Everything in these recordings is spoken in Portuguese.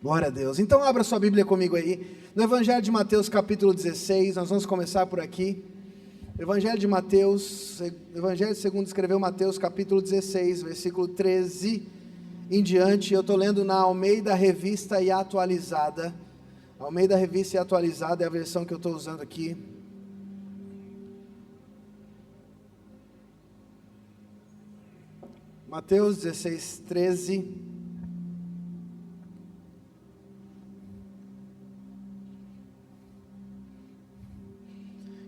Glória a Deus. Então abra sua Bíblia comigo aí, no Evangelho de Mateus capítulo 16, nós vamos começar por aqui. Evangelho de Mateus, Evangelho segundo escreveu Mateus capítulo 16, versículo 13 em diante. Eu estou lendo na Almeida Revista e Atualizada. Almeida Revista e Atualizada é a versão que eu estou usando aqui. Mateus 16, 13.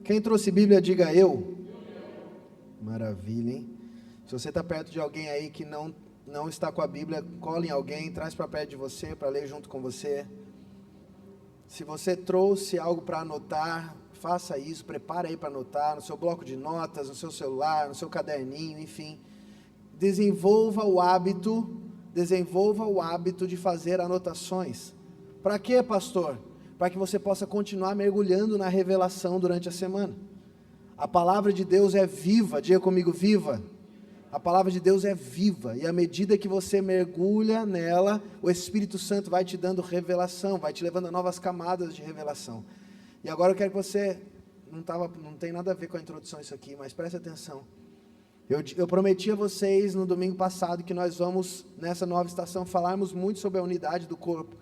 Quem trouxe Bíblia, diga eu. Maravilha, hein? Se você está perto de alguém aí que não está com a Bíblia, cola em alguém, traz para perto de você, para ler junto com você. Se você trouxe algo para anotar, faça isso, prepara aí para anotar, no seu bloco de notas, no seu celular, no seu caderninho, enfim. Desenvolva o hábito de fazer anotações. Para quê, pastor? Para que você possa continuar mergulhando na revelação durante a semana. A palavra de Deus é viva, diga comigo, viva. A palavra de Deus é viva, e à medida que você mergulha nela, o Espírito Santo vai te dando revelação, vai te levando a novas camadas de revelação. E agora eu quero que você, não tem nada a ver com a introdução isso aqui, mas preste atenção. Eu prometi a vocês no domingo passado que nós vamos, nessa nova estação, falarmos muito sobre a unidade do corpo.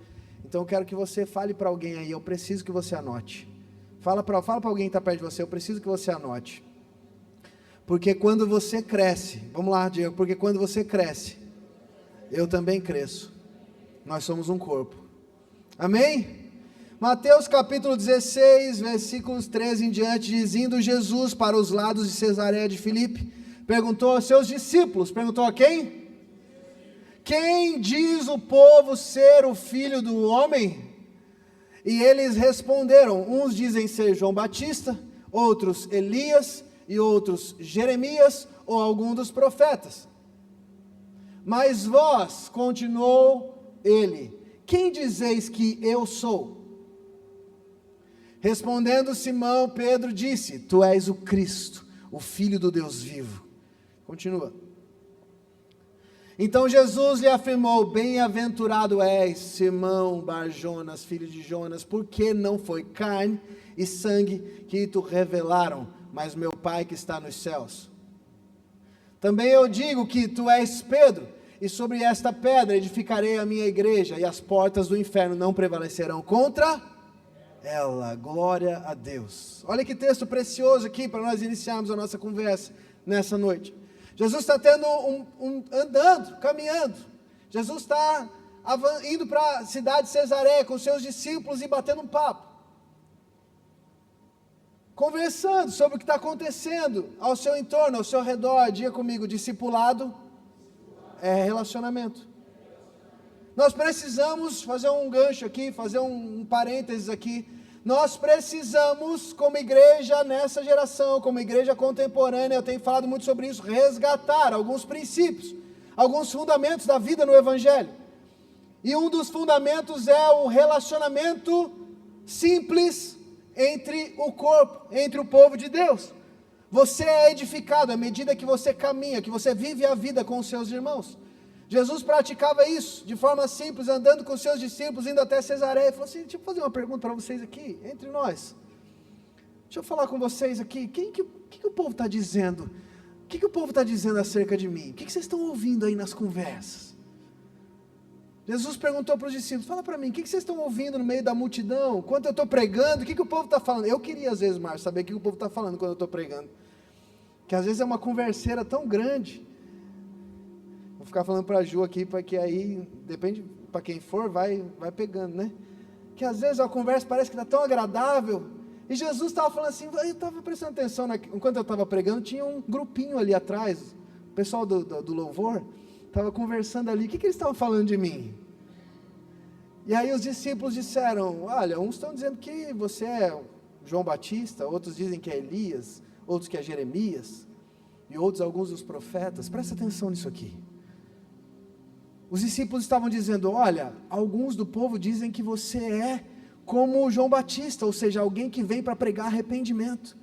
Então eu quero que você fale para alguém aí, eu preciso que você anote. Fala para alguém que está perto de você, eu preciso que você anote. Porque quando você cresce, vamos lá, Diego, porque quando você cresce, eu também cresço. Nós somos um corpo. Amém? Mateus capítulo 16, versículos 13 em diante, diz: indo Jesus para os lados de Cesareia de Filipe, perguntou aos seus discípulos, perguntou a quem? Quem diz o povo ser o Filho do Homem? E eles responderam, uns dizem ser João Batista, outros Elias, e outros Jeremias, ou algum dos profetas. Mas vós, continuou ele, quem dizeis que eu sou? Respondendo Simão, Pedro disse, tu és o Cristo, o Filho do Deus vivo. Continua. Então Jesus lhe afirmou, bem-aventurado és, Simão Bar-Jonas, filho de Jonas, porque não foi carne e sangue que te revelaram, mas meu Pai que está nos céus. Também eu digo que tu és Pedro, e sobre esta pedra edificarei a minha igreja, e as portas do inferno não prevalecerão contra ela. Glória a Deus. Olha que texto precioso aqui, para nós iniciarmos a nossa conversa nessa noite. Jesus está andando, caminhando. Jesus está indo para a cidade de Cesareia com seus discípulos e batendo um papo. Conversando sobre o que está acontecendo ao seu entorno, ao seu redor. Diga comigo, discipulado é relacionamento. Nós precisamos fazer um gancho aqui, fazer um parênteses aqui. Nós precisamos, como igreja nessa geração, como igreja contemporânea, eu tenho falado muito sobre isso, resgatar alguns princípios, alguns fundamentos da vida no Evangelho. E um dos fundamentos é o relacionamento simples entre o corpo, entre o povo de Deus. Você é edificado à medida que você caminha, que você vive a vida com os seus irmãos. Jesus praticava isso, de forma simples, andando com seus discípulos, indo até Cesareia, e falou assim, deixa eu fazer uma pergunta para vocês aqui, entre nós. Deixa eu falar com vocês aqui, o que o povo está dizendo? O que o povo está dizendo acerca de mim? O que vocês estão ouvindo aí nas conversas? Jesus perguntou para os discípulos, fala para mim, o que vocês estão ouvindo no meio da multidão? Enquanto eu estou pregando, o que o povo está falando? Eu queria às vezes, Márcio, saber o que o povo está falando quando eu estou pregando. Que às vezes é uma converseira tão grande. Vou ficar falando para a Ju aqui, porque aí, depende para quem for, vai pegando, né? Que às vezes a conversa parece que está tão agradável, e Jesus estava falando assim, eu estava prestando atenção, enquanto eu estava pregando, tinha um grupinho ali atrás, o pessoal do louvor, estava conversando ali, o que eles estavam falando de mim? E aí os discípulos disseram, olha, uns estão dizendo que você é João Batista, outros dizem que é Elias, outros que é Jeremias, e outros alguns dos profetas. Presta atenção nisso aqui. Os discípulos estavam dizendo, olha, alguns do povo dizem que você é como João Batista, ou seja, alguém que vem para pregar arrependimento,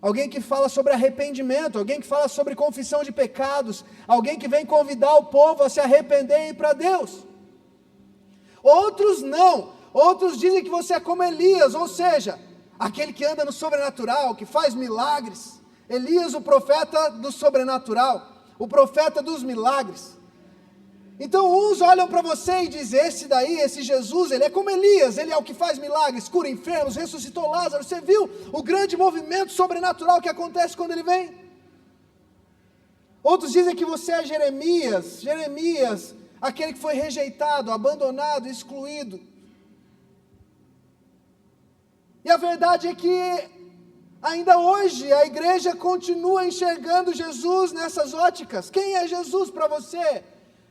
alguém que fala sobre arrependimento, alguém que fala sobre confissão de pecados, alguém que vem convidar o povo a se arrepender e ir para Deus. Outros não. Outros dizem que você é como Elias, ou seja, aquele que anda no sobrenatural, que faz milagres. Elias, o profeta do sobrenatural, o profeta dos milagres. Então uns olham para você e dizem, esse daí, esse Jesus, ele é como Elias, ele é o que faz milagres, cura enfermos, ressuscitou Lázaro. Você viu o grande movimento sobrenatural que acontece quando ele vem? Outros dizem que você é Jeremias, aquele que foi rejeitado, abandonado, excluído. E a verdade é que ainda hoje a igreja continua enxergando Jesus nessas óticas. Quem é Jesus para você?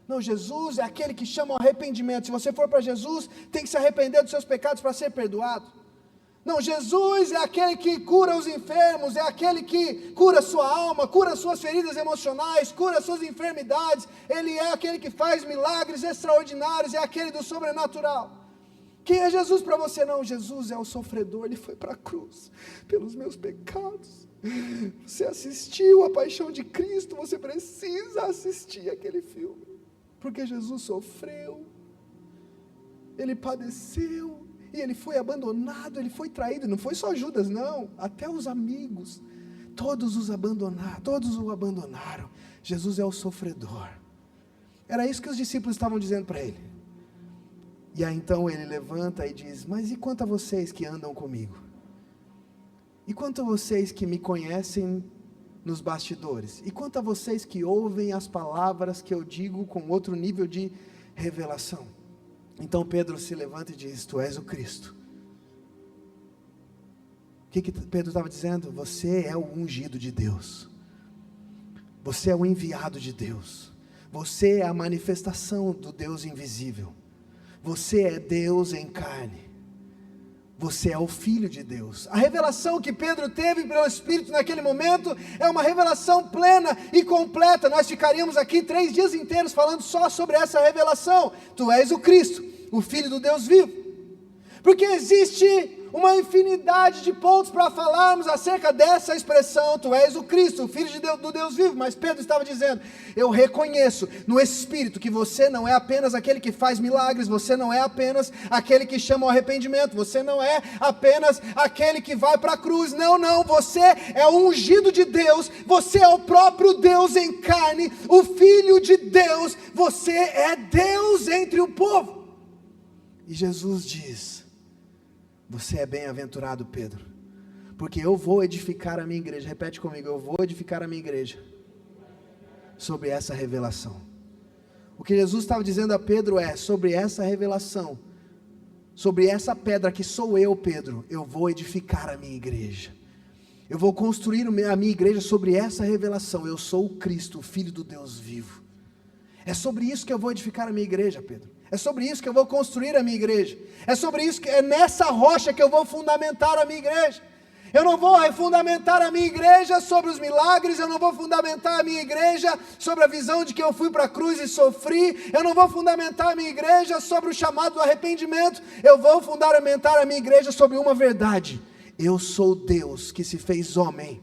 Não, Jesus é aquele que chama ao arrependimento. Se você for para Jesus, tem que se arrepender dos seus pecados para ser perdoado. Não, Jesus é aquele que cura os enfermos, é aquele que cura sua alma, cura suas feridas emocionais, cura suas enfermidades. Ele é aquele que faz milagres extraordinários, é aquele do sobrenatural. Quem é Jesus para você? Não, Jesus é o sofredor, ele foi para a cruz pelos meus pecados. Você assistiu a paixão de Cristo, você precisa assistir aquele filme, porque Jesus sofreu, ele padeceu, e ele foi abandonado, ele foi traído. Não foi só Judas não, até os amigos, todos o abandonaram. Jesus é o sofredor. Era isso que os discípulos estavam dizendo para ele. E aí então ele levanta e diz, mas e quanto a vocês que andam comigo? E quanto a vocês que me conhecem nos bastidores? E quanto a vocês que ouvem as palavras que eu digo com outro nível de revelação? Então Pedro se levanta e diz, tu és o Cristo. O que Pedro estava dizendo? Você é o ungido de Deus. Você é o enviado de Deus. Você é a manifestação do Deus invisível. Você é Deus em carne. Você é o Filho de Deus. A revelação que Pedro teve pelo Espírito naquele momento é uma revelação plena e completa. Nós ficaríamos aqui 3 dias inteiros falando só sobre essa revelação. Tu és o Cristo, o Filho do Deus vivo. Porque existe uma infinidade de pontos para falarmos acerca dessa expressão, tu és o Cristo, o Filho do Deus vivo. Mas Pedro estava dizendo, eu reconheço no Espírito que você não é apenas aquele que faz milagres, você não é apenas aquele que chama ao arrependimento, você não é apenas aquele que vai para a cruz, não, você é o ungido de Deus, você é o próprio Deus em carne, o Filho de Deus, você é Deus entre o povo. E Jesus diz, você é bem-aventurado, Pedro, porque eu vou edificar a minha igreja. Repete comigo, eu vou edificar a minha igreja sobre essa revelação. O que Jesus estava dizendo a Pedro é, sobre essa revelação, sobre essa pedra que sou eu, Pedro, eu vou edificar a minha igreja. Eu vou construir a minha igreja sobre essa revelação. Eu sou o Cristo, o Filho do Deus vivo. É sobre isso que eu vou edificar a minha igreja, Pedro. É sobre isso que eu vou construir a minha igreja. É sobre isso, é nessa rocha que eu vou fundamentar a minha igreja. Eu não vou fundamentar a minha igreja sobre os milagres, eu não vou fundamentar a minha igreja sobre a visão de que eu fui para a cruz e sofri, eu não vou fundamentar a minha igreja sobre o chamado do arrependimento, eu vou fundamentar a minha igreja sobre uma verdade: eu sou Deus que se fez homem,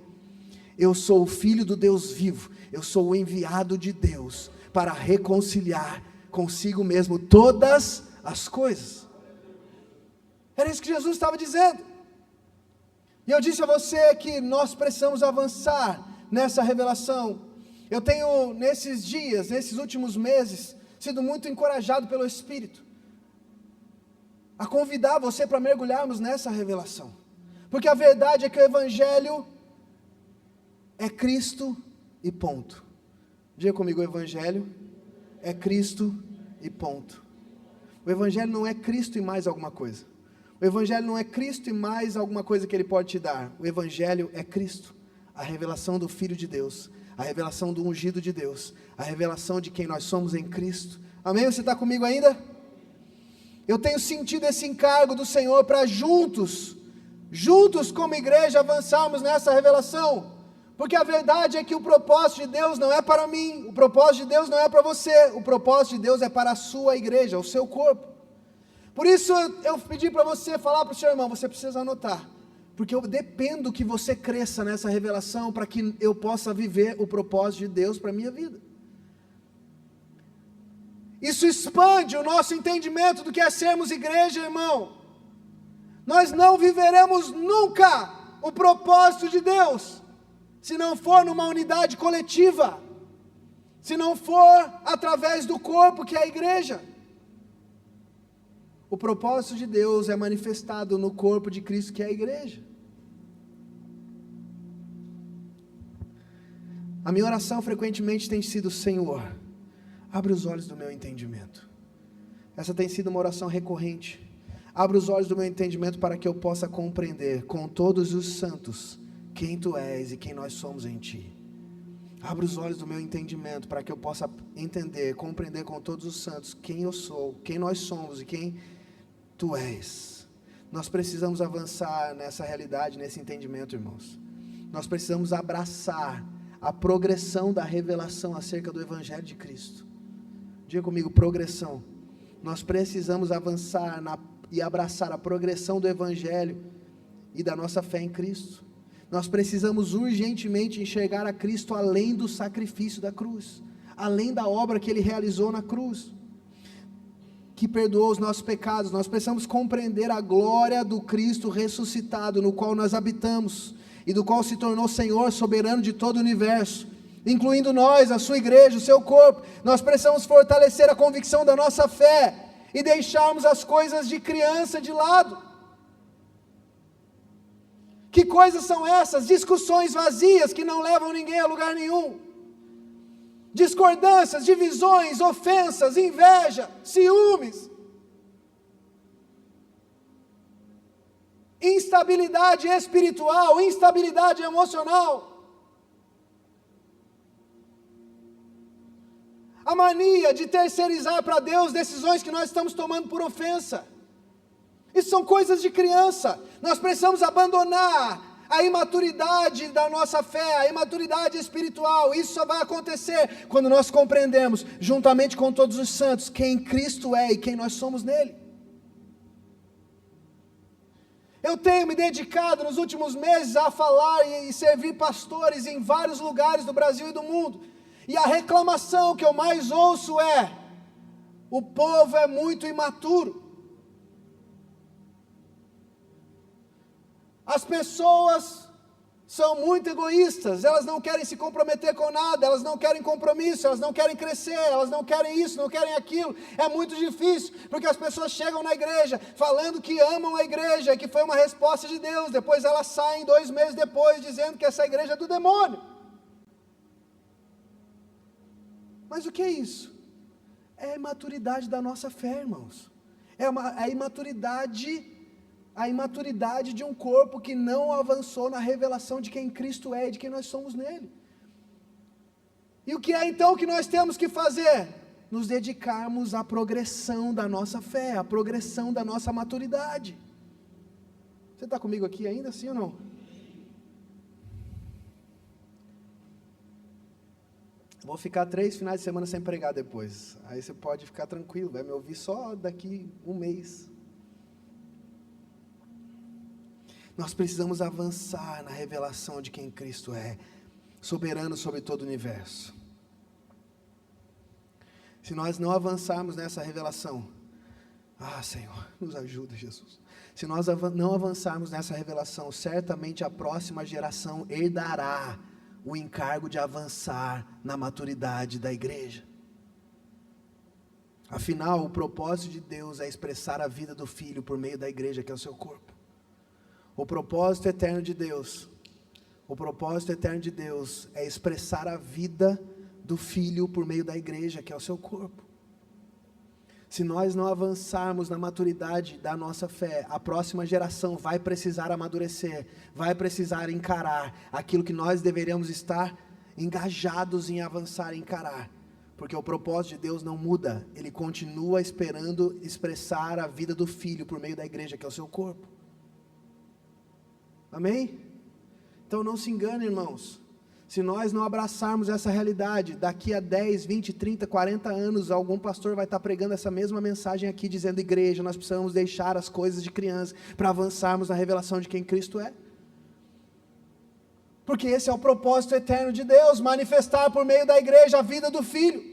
eu sou o Filho do Deus vivo, eu sou o enviado de Deus para reconciliar consigo mesmo todas as coisas. Era isso que Jesus estava dizendo. E eu disse a você que nós precisamos avançar nessa revelação. Eu tenho nesses dias, nesses últimos meses, sido muito encorajado pelo Espírito a convidar você para mergulharmos nessa revelação. Porque a verdade é que o Evangelho é Cristo e ponto. Diga comigo, o Evangelho é Cristo e ponto. O Evangelho não é Cristo e mais alguma coisa. O Evangelho não é Cristo e mais alguma coisa que Ele pode te dar. O Evangelho é Cristo, a revelação do Filho de Deus, a revelação do ungido de Deus, a revelação de quem nós somos em Cristo. Amém? Você está comigo ainda? Eu tenho sentido esse encargo do Senhor para juntos como igreja avançarmos nessa revelação. Porque a verdade é que o propósito de Deus não é para mim, o propósito de Deus não é para você, o propósito de Deus é para a sua igreja, o seu corpo. Por isso eu pedi para você falar para o seu irmão, você precisa anotar, porque eu dependo que você cresça nessa revelação para que eu possa viver o propósito de Deus para a minha vida. Isso expande o nosso entendimento do que é sermos igreja, irmão. Nós não viveremos nunca o propósito de Deus, se não for numa unidade coletiva, se não for através do corpo que é a igreja. O propósito de Deus é manifestado no corpo de Cristo que é a igreja. A minha oração frequentemente tem sido: Senhor, abre os olhos do meu entendimento. Essa tem sido uma oração recorrente. Abre os olhos do meu entendimento para que eu possa compreender com todos os santos quem Tu és e quem nós somos em Ti. Abre os olhos do meu entendimento para que eu possa entender, compreender com todos os santos quem eu sou, quem nós somos e quem Tu és. Nós precisamos avançar nessa realidade, nesse entendimento, irmãos. Nós precisamos abraçar a progressão da revelação acerca do Evangelho de Cristo. Diga comigo: progressão. Nós precisamos avançar e abraçar a progressão do Evangelho e da nossa fé em Cristo. Nós precisamos urgentemente enxergar a Cristo além do sacrifício da cruz, além da obra que Ele realizou na cruz, que perdoou os nossos pecados. Nós precisamos compreender a glória do Cristo ressuscitado, no qual nós habitamos, e do qual se tornou Senhor soberano de todo o universo, incluindo nós, a sua igreja, o seu corpo. Nós precisamos fortalecer a convicção da nossa fé, e deixarmos as coisas de criança de lado. Que coisas são essas? Discussões vazias que não levam ninguém a lugar nenhum. Discordâncias, divisões, ofensas, inveja, ciúmes, instabilidade espiritual, instabilidade emocional, a mania de terceirizar para Deus decisões que nós estamos tomando por ofensa. Isso são coisas de criança. Nós precisamos abandonar a imaturidade da nossa fé, a imaturidade espiritual. Isso só vai acontecer quando nós compreendemos, juntamente com todos os santos, quem Cristo é e quem nós somos nele. Eu tenho me dedicado nos últimos meses a falar e servir pastores em vários lugares do Brasil e do mundo. E a reclamação que eu mais ouço é: o povo é muito imaturo. As pessoas são muito egoístas, elas não querem se comprometer com nada, elas não querem compromisso, elas não querem crescer, elas não querem isso, não querem aquilo. É muito difícil, porque as pessoas chegam na igreja falando que amam a igreja, que foi uma resposta de Deus, depois elas saem 2 meses depois dizendo que essa igreja é do demônio. Mas o que é isso? É a imaturidade da nossa fé, irmãos. É a imaturidade de um corpo que não avançou na revelação de quem Cristo é e de quem nós somos nele. E o que é então que nós temos que fazer? Nos dedicarmos à progressão da nossa fé, à progressão da nossa maturidade. Você está comigo aqui ainda, sim ou não? Vou ficar 3 finais de semana sem pregar depois. Aí você pode ficar tranquilo, vai me ouvir só daqui 1 mês. Nós precisamos avançar na revelação de quem Cristo é, soberano sobre todo o universo. Se nós não avançarmos nessa revelação, Senhor, nos ajuda, Jesus. Se nós não avançarmos nessa revelação, certamente a próxima geração herdará o encargo de avançar na maturidade da igreja. Afinal, o propósito de Deus é expressar a vida do Filho por meio da igreja, que é o seu corpo. O propósito eterno de Deus é expressar a vida do Filho por meio da igreja, que é o seu corpo. Se nós não avançarmos na maturidade da nossa fé, a próxima geração vai precisar amadurecer, vai precisar encarar aquilo que nós deveríamos estar engajados em avançar e encarar, porque o propósito de Deus não muda, Ele continua esperando expressar a vida do Filho por meio da igreja, que é o seu corpo. Amém? Então não se engane, irmãos. Se nós não abraçarmos essa realidade, daqui a 10, 20, 30, 40 anos, algum pastor vai estar pregando essa mesma mensagem aqui, dizendo: igreja, nós precisamos deixar as coisas de criança, para avançarmos na revelação de quem Cristo é. Porque esse é o propósito eterno de Deus, manifestar por meio da igreja a vida do Filho.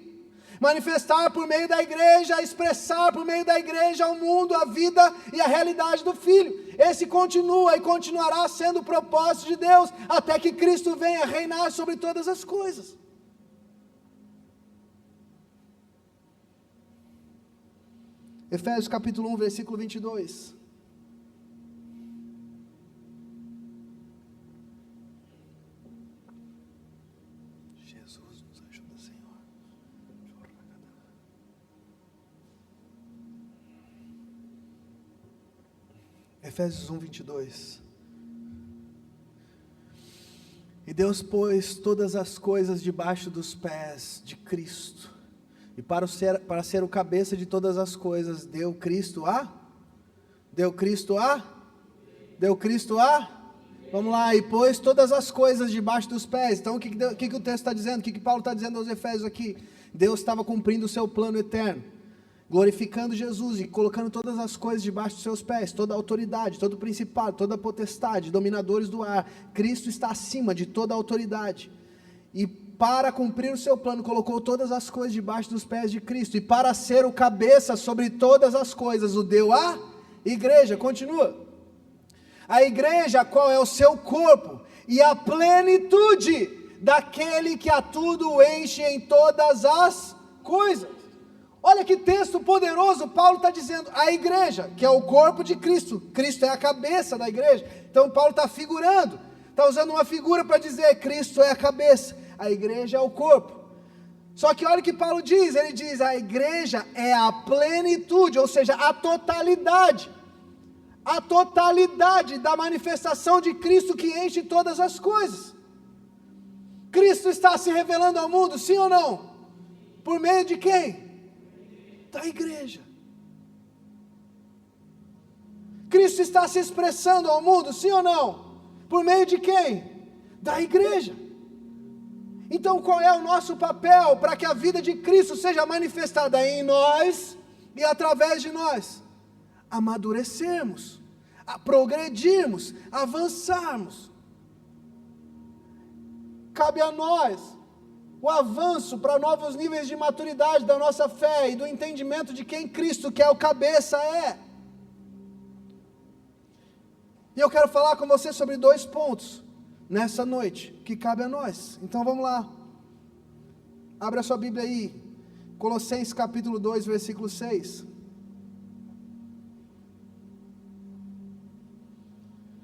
Manifestar por meio da igreja, expressar por meio da igreja ao mundo, a vida e a realidade do Filho. Esse continua e continuará sendo o propósito de Deus, até que Cristo venha reinar sobre todas as coisas. Efésios capítulo 1, versículo 22. Jesus, nos ajuda, Senhor. Efésios 1, 22. E Deus pôs todas as coisas debaixo dos pés de Cristo, e para ser o cabeça de todas as coisas, deu Cristo a? Vamos lá, e pôs todas as coisas debaixo dos pés. Então o que o texto está dizendo? O que Paulo está dizendo aos Efésios aqui? Deus estava cumprindo o seu plano eterno, glorificando Jesus e colocando todas as coisas debaixo dos seus pés, toda a autoridade, todo o principado, toda a potestade, dominadores do ar. Cristo está acima de toda a autoridade, e para cumprir o seu plano, colocou todas as coisas debaixo dos pés de Cristo, e para ser o cabeça sobre todas as coisas, o deu à igreja. Continua. A igreja, qual é o seu corpo, e a plenitude daquele que a tudo enche em todas as coisas. Olha que texto poderoso. Paulo está dizendo, a igreja, que é o corpo de Cristo, Cristo é a cabeça da igreja. Então Paulo está figurando, está usando uma figura para dizer, Cristo é a cabeça, a igreja é o corpo. Só que olha o que Paulo diz, ele diz, a igreja é a plenitude, ou seja, a totalidade da manifestação de Cristo que enche todas as coisas. Cristo está se revelando ao mundo, sim ou não? Por meio de quem? Da igreja. Cristo está se expressando ao mundo, sim ou não? Por meio de quem? Da igreja. Então qual é o nosso papel para que a vida de Cristo seja manifestada em nós e através de nós? Amadurecermos, progredirmos, avançarmos. Cabe a nós o avanço para novos níveis de maturidade da nossa fé e do entendimento de quem Cristo, que é o cabeça, é. E eu quero falar com você sobre 2 pontos nessa noite, que cabe a nós. Então vamos lá, abre a sua Bíblia aí, Colossenses capítulo 2, versículo 6.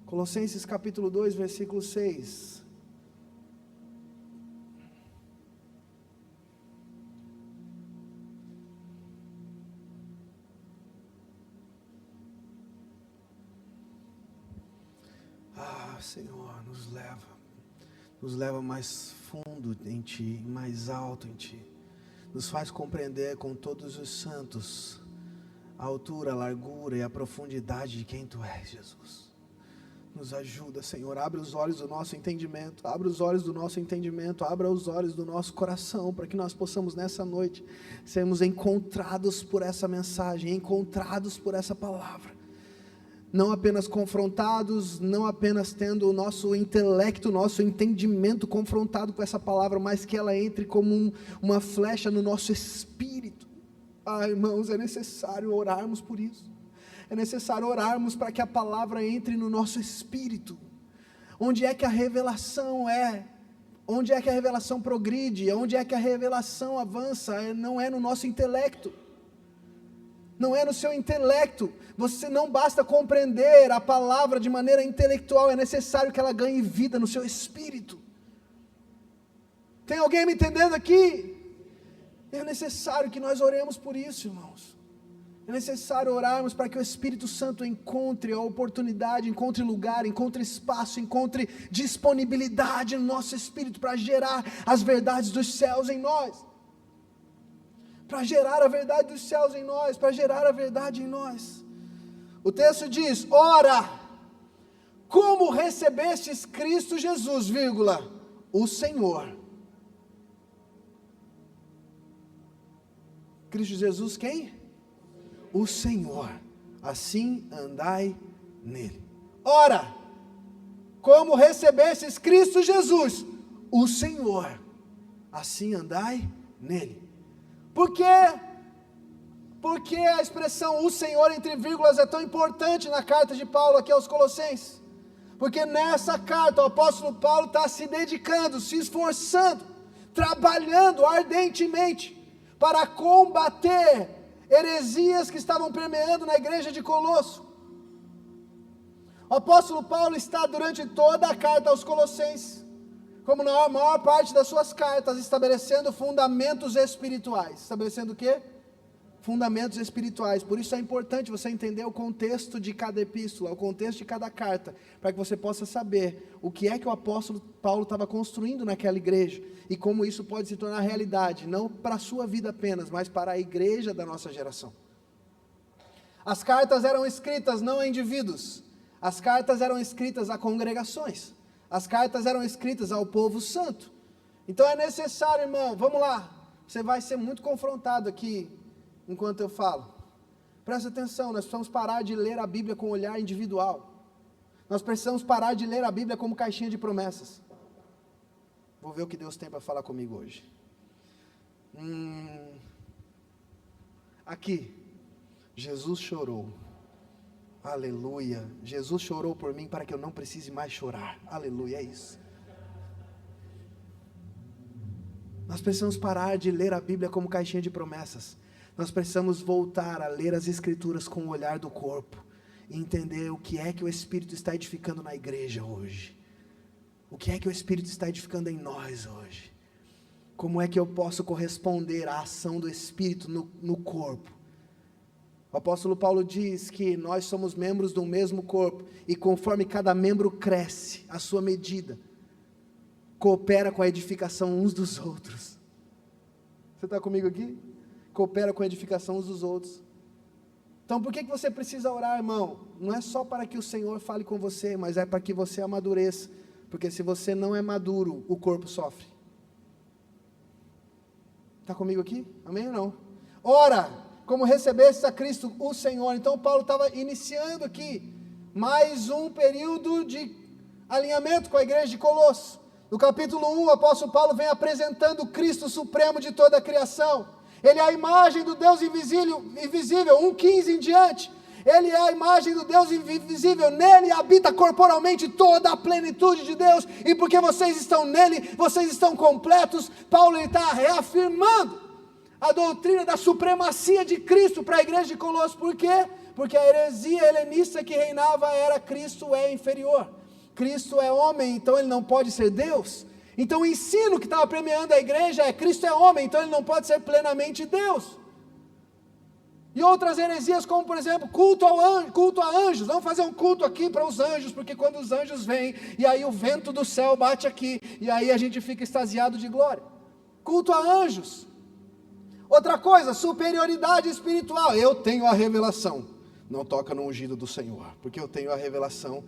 Colossenses capítulo 2, versículo 6. Senhor, nos leva mais fundo em Ti, mais alto em Ti, nos faz compreender com todos os santos a altura, a largura e a profundidade de quem Tu és, Jesus. Nos ajuda, Senhor, abre os olhos do nosso entendimento, abra os olhos do nosso entendimento, abra os olhos do nosso coração, para que nós possamos nessa noite sermos encontrados por essa mensagem, encontrados por essa palavra. Não apenas confrontados, não apenas tendo o nosso intelecto, o nosso entendimento confrontado com essa palavra, mas que ela entre como uma flecha no nosso espírito. Irmãos, é necessário orarmos por isso. É necessário orarmos para que a palavra entre no nosso espírito. Onde é que a revelação é? Onde é que a revelação progride? Onde é que a revelação avança? Não é no nosso intelecto. Não é no seu intelecto. Você não basta compreender a palavra de maneira intelectual, é necessário que ela ganhe vida no seu espírito. Tem alguém me entendendo aqui? É necessário que nós oremos por isso, irmãos. É necessário orarmos para que o Espírito Santo encontre a oportunidade, encontre lugar, encontre espaço, encontre disponibilidade no nosso espírito para gerar as verdades dos céus em nós. Para gerar a verdade dos céus em nós, para gerar a verdade em nós. O texto diz, ora, como recebestes Cristo Jesus, vírgula, o Senhor. Cristo Jesus quem? O Senhor, assim andai nele. Ora, como recebestes Cristo Jesus, o Senhor, assim andai nele. Por quê? Porque a expressão o Senhor entre vírgulas é tão importante na carta de Paulo aqui aos Colossenses? Porque nessa carta o apóstolo Paulo está se dedicando, se esforçando, trabalhando ardentemente para combater heresias que estavam permeando na igreja de Colosso. O apóstolo Paulo está durante toda a carta aos Colossenses, como na maior parte das suas cartas, estabelecendo fundamentos espirituais. Estabelecendo o quê? Fundamentos espirituais. Por isso é importante você entender o contexto de cada epístola, o contexto de cada carta, para que você possa saber o que é que o apóstolo Paulo estava construindo naquela igreja, e como isso pode se tornar realidade, não para a sua vida apenas, mas para a igreja da nossa geração. As cartas eram escritas não a indivíduos, as cartas eram escritas a congregações, as cartas eram escritas ao povo santo. Então é necessário, irmão, vamos lá, você vai ser muito confrontado aqui, enquanto eu falo, presta atenção, nós precisamos parar de ler a Bíblia com um olhar individual, nós precisamos parar de ler a Bíblia como caixinha de promessas. Vou ver o que Deus tem para falar comigo hoje. Aqui, Jesus chorou, aleluia, Jesus chorou por mim para que eu não precise mais chorar, aleluia, é isso. Nós precisamos parar de ler a Bíblia como caixinha de promessas. Nós precisamos voltar a ler as Escrituras com o olhar do corpo e entender o que é que o Espírito está edificando na igreja hoje. O que é que o Espírito está edificando em nós hoje? Como é que eu posso corresponder à ação do Espírito no corpo? O apóstolo Paulo diz que nós somos membros do mesmo corpo e conforme cada membro cresce, à sua medida, coopera com a edificação uns dos outros. Você está comigo aqui? Coopera com a edificação uns dos outros. Então por que você precisa orar, irmão? Não é só para que o Senhor fale com você, mas é para que você amadureça, porque se você não é maduro, o corpo sofre. Está comigo aqui? Amém ou não? Ora, como recebeste a Cristo o Senhor. Então Paulo estava iniciando aqui mais um período de alinhamento com a igreja de Colosso. No capítulo 1, o apóstolo Paulo vem apresentando o Cristo supremo de toda a criação. Ele é a imagem do Deus invisível, 1,15 em diante. Ele é a imagem do Deus invisível, nele habita corporalmente toda a plenitude de Deus, e porque vocês estão nele, vocês estão completos. Paulo está reafirmando a doutrina da supremacia de Cristo para a igreja de Colosso. Por quê? Porque a heresia helenista que reinava era Cristo é inferior, Cristo é homem, então ele não pode ser Deus. Então o ensino que estava permeando a igreja é Cristo é homem, então ele não pode ser plenamente Deus. E outras heresias, como por exemplo, culto a anjos. Vamos fazer um culto aqui para os anjos, porque quando os anjos vêm, e aí o vento do céu bate aqui, e aí a gente fica extasiado de glória. Culto a anjos. Outra coisa, superioridade espiritual. Eu tenho a revelação. Não toca no ungido do Senhor, porque eu tenho a revelação.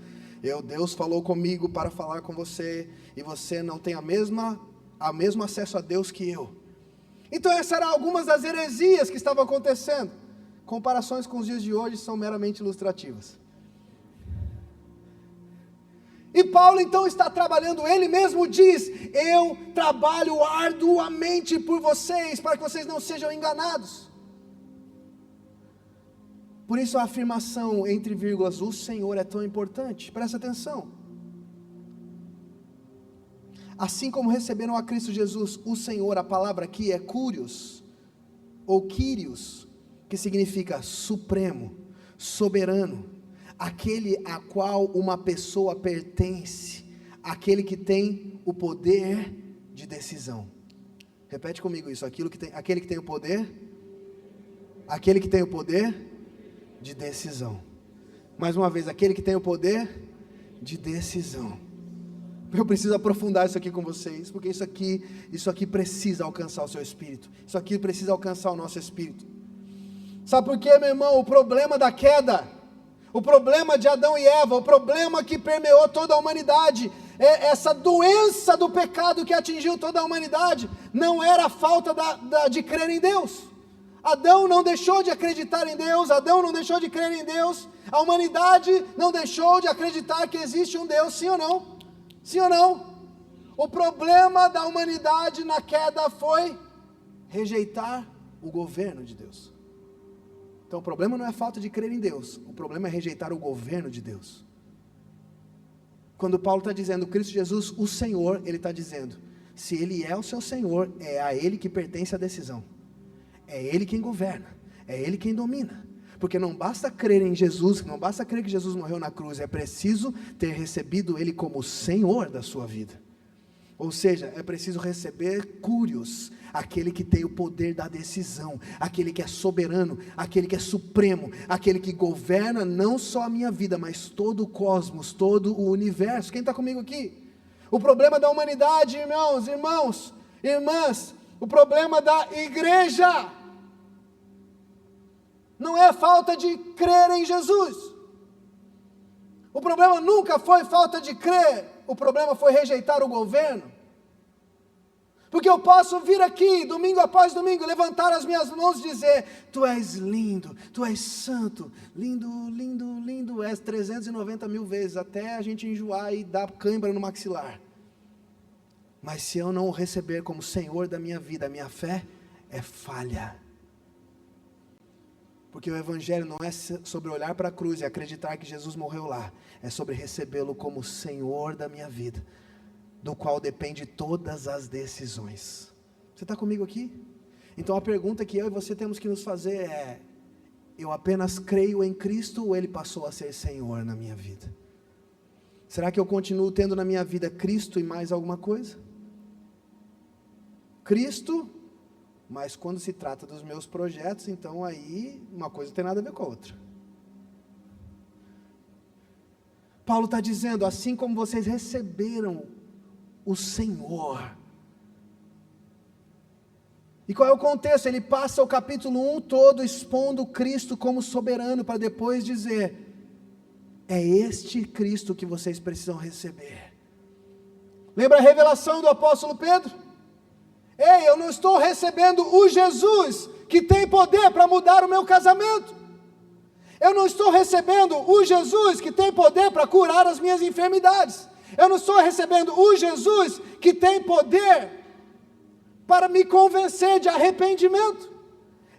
Deus falou comigo para falar com você, e você não tem o mesmo acesso a Deus que eu. Então essas eram algumas das heresias que estavam acontecendo. Comparações com os dias de hoje são meramente ilustrativas. E Paulo então está trabalhando, ele mesmo diz, eu trabalho arduamente por vocês, para que vocês não sejam enganados. Por isso a afirmação entre vírgulas, o Senhor é tão importante, presta atenção. Assim como receberam a Cristo Jesus, o Senhor, a palavra aqui é Kyrios, ou Kyrios, que significa supremo, soberano, aquele a qual uma pessoa pertence, aquele que tem o poder de decisão. Repete comigo isso, aquele que tem o poder de decisão. Mais uma vez, aquele que tem o poder de decisão. Eu preciso aprofundar isso aqui com vocês, porque isso aqui precisa alcançar o seu espírito, isso aqui precisa alcançar o nosso espírito. Sabe por quê, meu irmão? O problema da queda, o problema de Adão e Eva, o problema que permeou toda a humanidade, essa doença do pecado que atingiu toda a humanidade, não era a falta de crer em Deus. Adão não deixou de acreditar em Deus, Adão não deixou de crer em Deus, a humanidade não deixou de acreditar que existe um Deus, sim ou não? Sim ou não? O problema da humanidade na queda foi rejeitar o governo de Deus. Então o problema não é a falta de crer em Deus, o problema é rejeitar o governo de Deus. Quando Paulo está dizendo Cristo Jesus, o Senhor, ele está dizendo, se Ele é o seu Senhor, é a Ele que pertence a decisão, é Ele quem governa, é Ele quem domina, porque não basta crer em Jesus, não basta crer que Jesus morreu na cruz, é preciso ter recebido Ele como Senhor da sua vida, ou seja, é preciso receber Curios, aquele que tem o poder da decisão, aquele que é soberano, aquele que é supremo, aquele que governa não só a minha vida, mas todo o cosmos, todo o universo. Quem está comigo aqui? O problema da humanidade, irmãs, o problema da igreja, não é a falta de crer em Jesus, o problema nunca foi falta de crer, o problema foi rejeitar o governo. Porque eu posso vir aqui, domingo após domingo, levantar as minhas mãos e dizer, tu és lindo, tu és santo, lindo, lindo, lindo és 390 mil vezes, até a gente enjoar e dar cãibra no maxilar. Mas se eu não o receber como Senhor da minha vida, a minha fé é falha. Porque o Evangelho não é sobre olhar para a cruz e acreditar que Jesus morreu lá, é sobre recebê-lo como Senhor da minha vida, do qual depende todas as decisões. Você está comigo aqui? Então a pergunta que eu e você temos que nos fazer é, eu apenas creio em Cristo ou Ele passou a ser Senhor na minha vida? Será que eu continuo tendo na minha vida Cristo e mais alguma coisa? Cristo, mas quando se trata dos meus projetos, então aí uma coisa não tem nada a ver com a outra. Paulo está dizendo, assim como vocês receberam o Senhor. E qual é o contexto? Ele passa o capítulo 1 todo expondo Cristo como soberano, para depois dizer, é este Cristo que vocês precisam receber. Lembra a revelação do apóstolo Pedro? Ei, eu não estou recebendo o Jesus que tem poder para mudar o meu casamento. Eu não estou recebendo o Jesus que tem poder para curar as minhas enfermidades. Eu não estou recebendo o Jesus que tem poder para me convencer de arrependimento.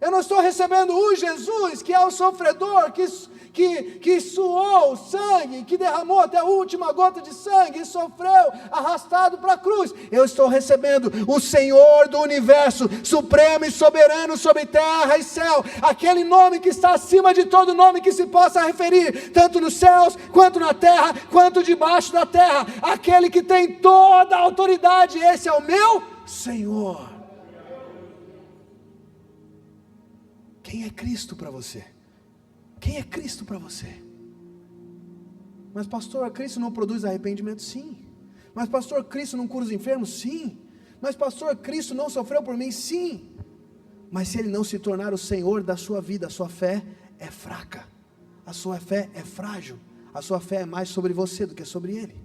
Eu não estou recebendo o Jesus que é o sofredor, que suou sangue, que derramou até a última gota de sangue e sofreu arrastado para a cruz. Eu estou recebendo o Senhor do universo, supremo e soberano sobre terra e céu, aquele nome que está acima de todo nome que se possa referir, tanto nos céus, quanto na terra, quanto debaixo da terra, aquele que tem toda a autoridade. Esse é o meu Senhor. Quem é Cristo para você? Quem é Cristo para você? Mas pastor, Cristo não produz arrependimento? Sim. Mas pastor, Cristo não cura os enfermos? Sim. Mas pastor, Cristo não sofreu por mim? Sim. Mas se Ele não se tornar o Senhor da sua vida, a sua fé é fraca, a sua fé é frágil, a sua fé é mais sobre você do que sobre Ele.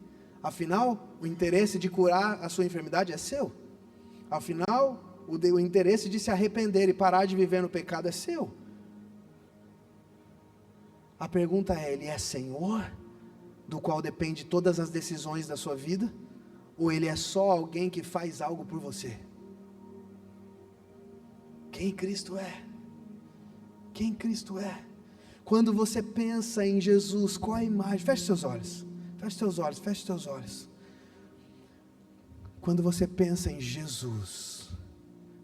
Afinal, o interesse de curar a sua enfermidade é seu. Afinal, o interesse de se arrepender e parar de viver no pecado é seu. A pergunta é, Ele é Senhor, do qual depende todas as decisões da sua vida? Ou Ele é só alguém que faz algo por você? Quem Cristo é? Quem Cristo é? Quando você pensa em Jesus, qual a imagem? Feche seus olhos, feche seus olhos, feche seus olhos. Quando você pensa em Jesus,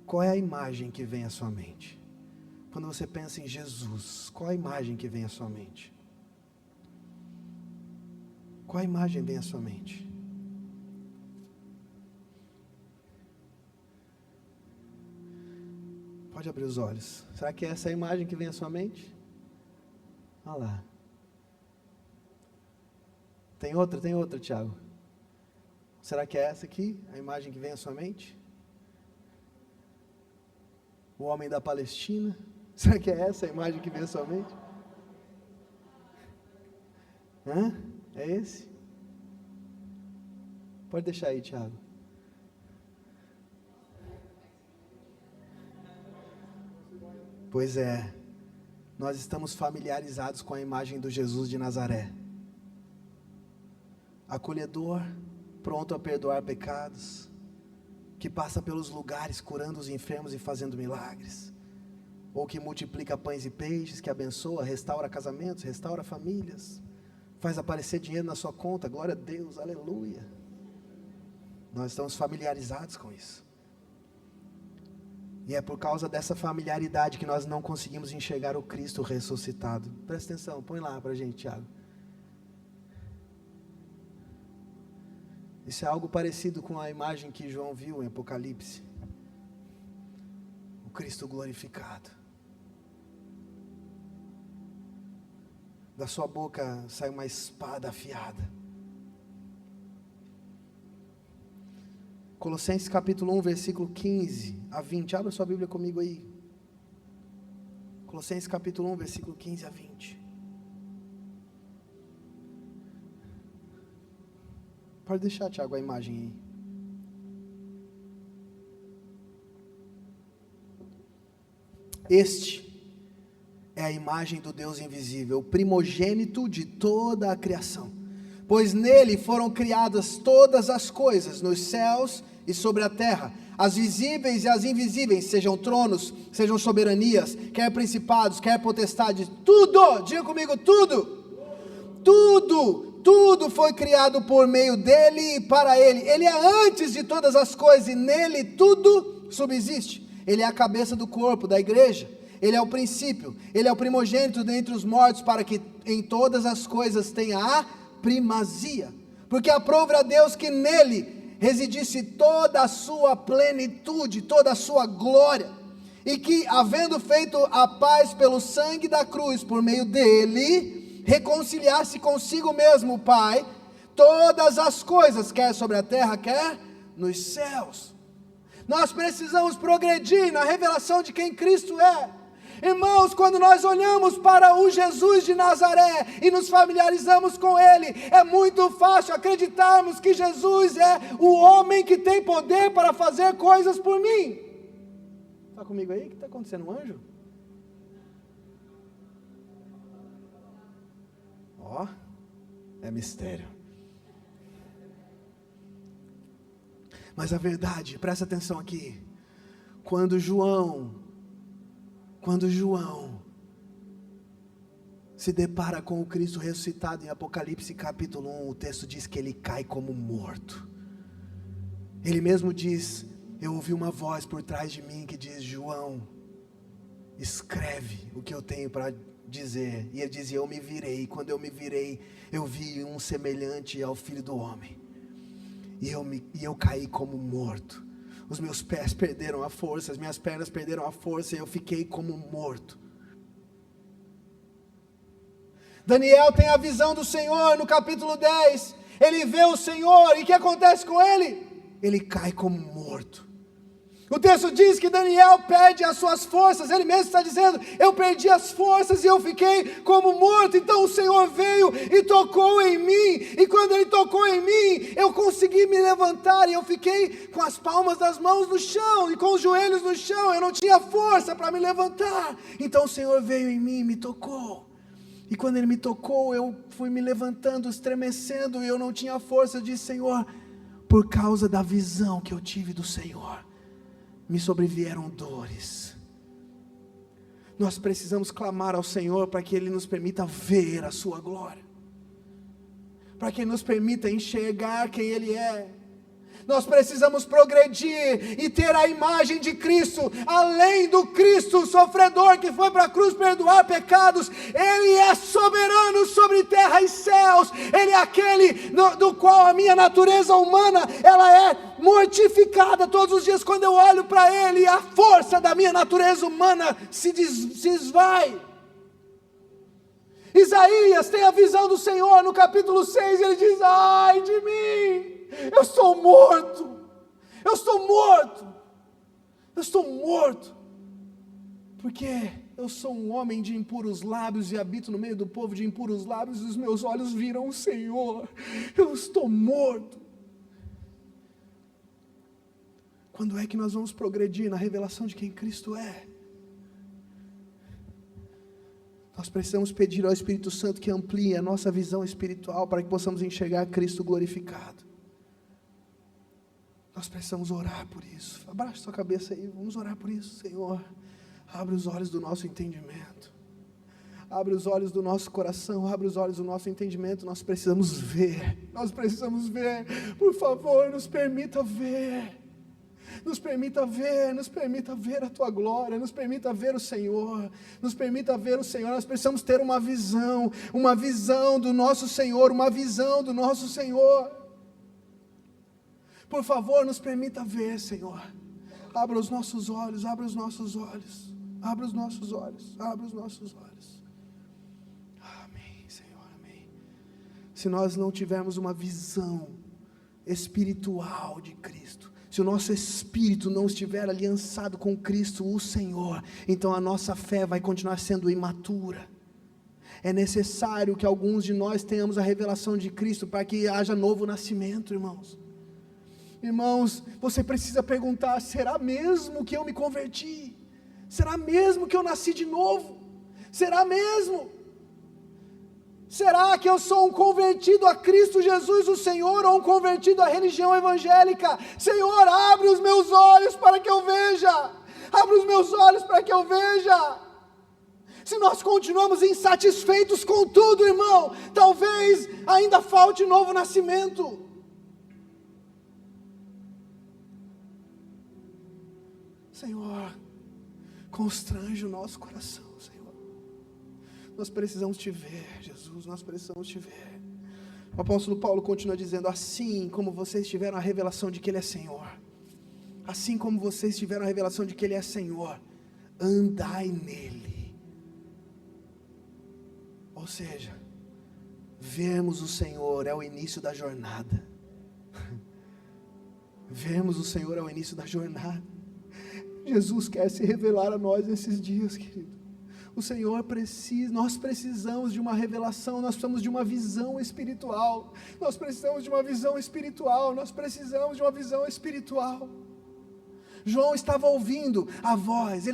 qual é a imagem que vem à sua mente? Quando você pensa em Jesus, qual a imagem que vem à sua mente? Qual a imagem vem à sua mente? Pode abrir os olhos. Será que é essa a imagem que vem à sua mente? Olha lá. Tem outra, Tiago. Será que é essa aqui, a imagem que vem à sua mente? O homem da Palestina? Será que é essa a imagem que vem à sua mente? É esse? Pode deixar aí, Tiago. Pois é, nós estamos familiarizados com a imagem do Jesus de Nazaré. Acolhedor, pronto a perdoar pecados, que passa pelos lugares curando os enfermos e fazendo milagres. ou que multiplica pães e peixes, que abençoa, restaura casamentos, restaura famílias, faz aparecer dinheiro na sua conta, glória a Deus, aleluia. Nós estamos familiarizados com isso. E é por causa dessa familiaridade que nós não conseguimos enxergar o Cristo ressuscitado. Presta atenção, põe lá para a gente, Tiago. Isso é algo parecido com a imagem que João viu em Apocalipse. O Cristo glorificado. Da sua boca sai uma espada afiada. Colossenses capítulo 1, versículo 15 a 20. Abra sua Bíblia comigo aí. Colossenses capítulo 1, versículo 15 a 20. Pode deixar, Tiago, a imagem aí. Este é a imagem do Deus invisível, o primogênito de toda a criação. Pois nele foram criadas todas as coisas, nos céus e sobre a terra, as visíveis e as invisíveis, sejam tronos, sejam soberanias, quer principados, quer potestades, tudo, diga comigo, tudo foi criado por meio dele e para ele. Ele é antes de todas as coisas e nele tudo subsiste. Ele é a cabeça do corpo, da igreja. Ele é o princípio, ele é o primogênito dentre os mortos, para que em todas as coisas tenha a primazia. Porque aprove a Deus que nele residisse toda a sua plenitude, toda a sua glória, e que, havendo feito a paz pelo sangue da cruz, por meio dele, reconciliasse consigo mesmo o Pai, todas as coisas, quer sobre a terra, quer nos céus. Nós precisamos progredir na revelação de quem Cristo é. Irmãos, quando nós olhamos para o Jesus de Nazaré e nos familiarizamos com Ele, é muito fácil acreditarmos que Jesus é o homem que tem poder para fazer coisas por mim. Está comigo aí? O que está acontecendo? Um anjo? Ó, é mistério. Mas a verdade, presta atenção aqui, quando João se depara com o Cristo ressuscitado em Apocalipse capítulo 1, o texto diz que ele cai como morto. Ele mesmo diz, eu ouvi uma voz por trás de mim que diz, João, escreve o que eu tenho para dizer. E ele dizia, eu me virei, e quando eu me virei, eu vi um semelhante ao Filho do Homem, e eu caí como morto. Os meus pés perderam a força, as minhas pernas perderam a força, e eu fiquei como morto. Daniel tem a visão do Senhor no capítulo 10, ele vê o Senhor, e o que acontece com ele? Ele cai como morto. O texto diz que Daniel perde as suas forças, ele mesmo está dizendo, eu perdi as forças e eu fiquei como morto. Então o Senhor veio e tocou em mim, e quando Ele tocou em mim, eu consegui me levantar, e eu fiquei com as palmas das mãos no chão, e com os joelhos no chão, eu não tinha força para me levantar. Então o Senhor veio em mim e me tocou, e quando Ele me tocou, eu fui me levantando, estremecendo, e eu não tinha força. Eu disse, Senhor, por causa da visão que eu tive do Senhor, me sobrevieram dores. Nós precisamos clamar ao Senhor para que Ele nos permita ver a sua glória, para que Ele nos permita enxergar quem Ele é. Nós precisamos progredir e ter a imagem de Cristo, além do Cristo sofredor que foi para a cruz perdoar pecados. Ele é soberano sobre terra e céus. Ele é aquele do qual a minha natureza humana, ela é mortificada todos os dias. Quando eu olho para Ele, a força da minha natureza humana se esvai. Isaías tem a visão do Senhor no capítulo 6, ele diz, ai de mim, eu estou morto, porque eu sou um homem de impuros lábios e habito no meio do povo de impuros lábios, e os meus olhos viram o Senhor, eu estou morto. Quando é que nós vamos progredir na revelação de quem Cristo é? Nós precisamos pedir ao Espírito Santo que amplie a nossa visão espiritual, para que possamos enxergar Cristo glorificado. Nós precisamos orar por isso. Abaixe sua cabeça aí, vamos orar por isso. Senhor, Abre os olhos do nosso entendimento. Abre os olhos do nosso coração, abre os olhos do nosso entendimento. Nós precisamos ver. Por favor, nos permita ver. Nos permita ver a Tua glória, nos permita ver o Senhor, nós precisamos ter uma visão do nosso Senhor, por favor, nos permita ver, Senhor, abra os nossos olhos, amém, Senhor, amém. Se nós não tivermos uma visão espiritual de Cristo, se o nosso espírito não estiver aliançado com Cristo, o Senhor, então a nossa fé vai continuar sendo imatura. É necessário que alguns de nós tenhamos a revelação de Cristo para que haja novo nascimento, irmãos. Irmãos, você precisa perguntar: será mesmo que eu me converti? Será mesmo que eu nasci de novo? Será mesmo? Será que eu sou um convertido a Cristo Jesus, o Senhor, ou um convertido à religião evangélica? Senhor, abre os meus olhos para que eu veja. Se nós continuamos insatisfeitos com tudo, irmão, talvez ainda falte novo nascimento. Senhor, constrange o nosso coração, Senhor. Nós precisamos Te ver, Jesus, nós precisamos Te ver. O apóstolo Paulo continua dizendo: assim como vocês tiveram a revelação de que Ele é Senhor, andai nele. Ou seja, vermos o Senhor é o início da jornada. Jesus quer se revelar a nós nesses dias, querido. Nós precisamos de uma revelação, nós precisamos de uma visão espiritual. João estava ouvindo a voz,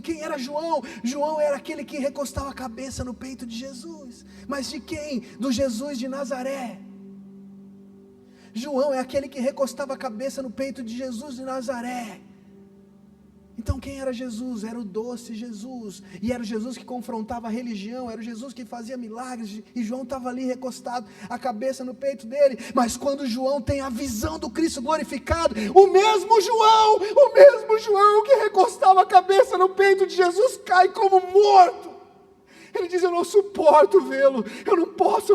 quem era João? João era aquele que recostava a cabeça no peito de Jesus. Mas de quem? Do Jesus de Nazaré. João é aquele que recostava a cabeça no peito de Jesus de Nazaré. Então quem era Jesus? Era o doce Jesus, e era o Jesus que confrontava a religião, era o Jesus que fazia milagres, e João estava ali recostado, a cabeça no peito dele. Mas quando João tem a visão do Cristo glorificado, o mesmo João que recostava a cabeça no peito de Jesus, cai como morto. Ele diz: eu não suporto vê-lo, eu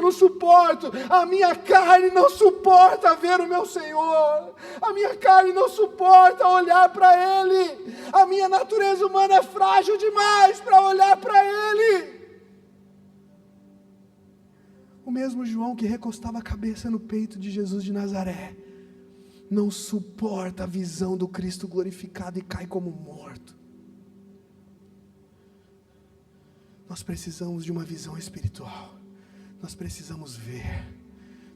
não suporto, a minha carne não suporta ver o meu Senhor, a minha carne não suporta olhar para Ele, a minha natureza humana é frágil demais para olhar para Ele. O mesmo João que recostava a cabeça no peito de Jesus de Nazaré, não suporta a visão do Cristo glorificado e cai como morto. Nós precisamos de uma visão espiritual, nós precisamos ver,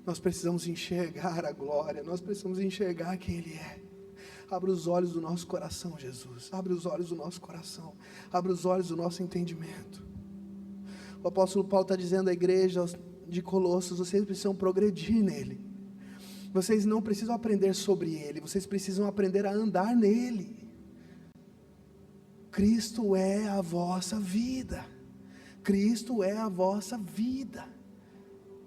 nós precisamos enxergar a glória, nós precisamos enxergar quem Ele é. Abre os olhos do nosso coração, Jesus, abre os olhos do nosso coração, abre os olhos do nosso entendimento. O apóstolo Paulo está dizendo à igreja de Colossos: vocês precisam progredir nele, vocês não precisam aprender sobre Ele, vocês precisam aprender a andar nele. Cristo é a vossa vida. Cristo é a vossa vida.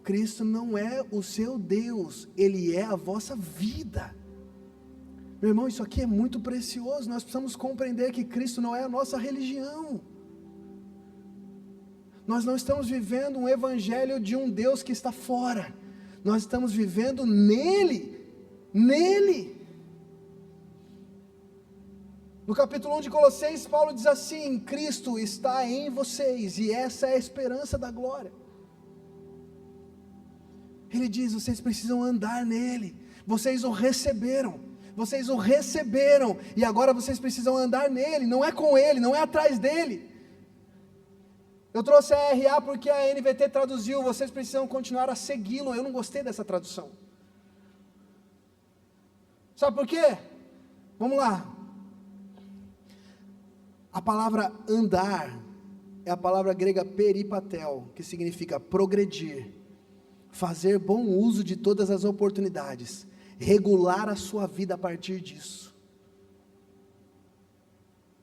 Cristo não é o seu Deus, Ele é a vossa vida. Meu irmão, isso aqui é muito precioso. Nós precisamos compreender que Cristo não é a nossa religião. Nós não estamos vivendo um evangelho de um Deus que está fora. Nós estamos vivendo nele. No capítulo 1 de Colossenses, Paulo diz assim: Cristo está em vocês, e essa é a esperança da glória. Ele diz: vocês precisam andar nele, vocês o receberam, e agora vocês precisam andar nele, não é com ele, não é atrás dele. Eu trouxe a RA porque a NVT traduziu: vocês precisam continuar a segui-lo. Eu não gostei dessa tradução. Sabe por quê? Vamos lá. A palavra andar é a palavra grega peripatel, que significa progredir, fazer bom uso de todas as oportunidades, regular a sua vida a partir disso.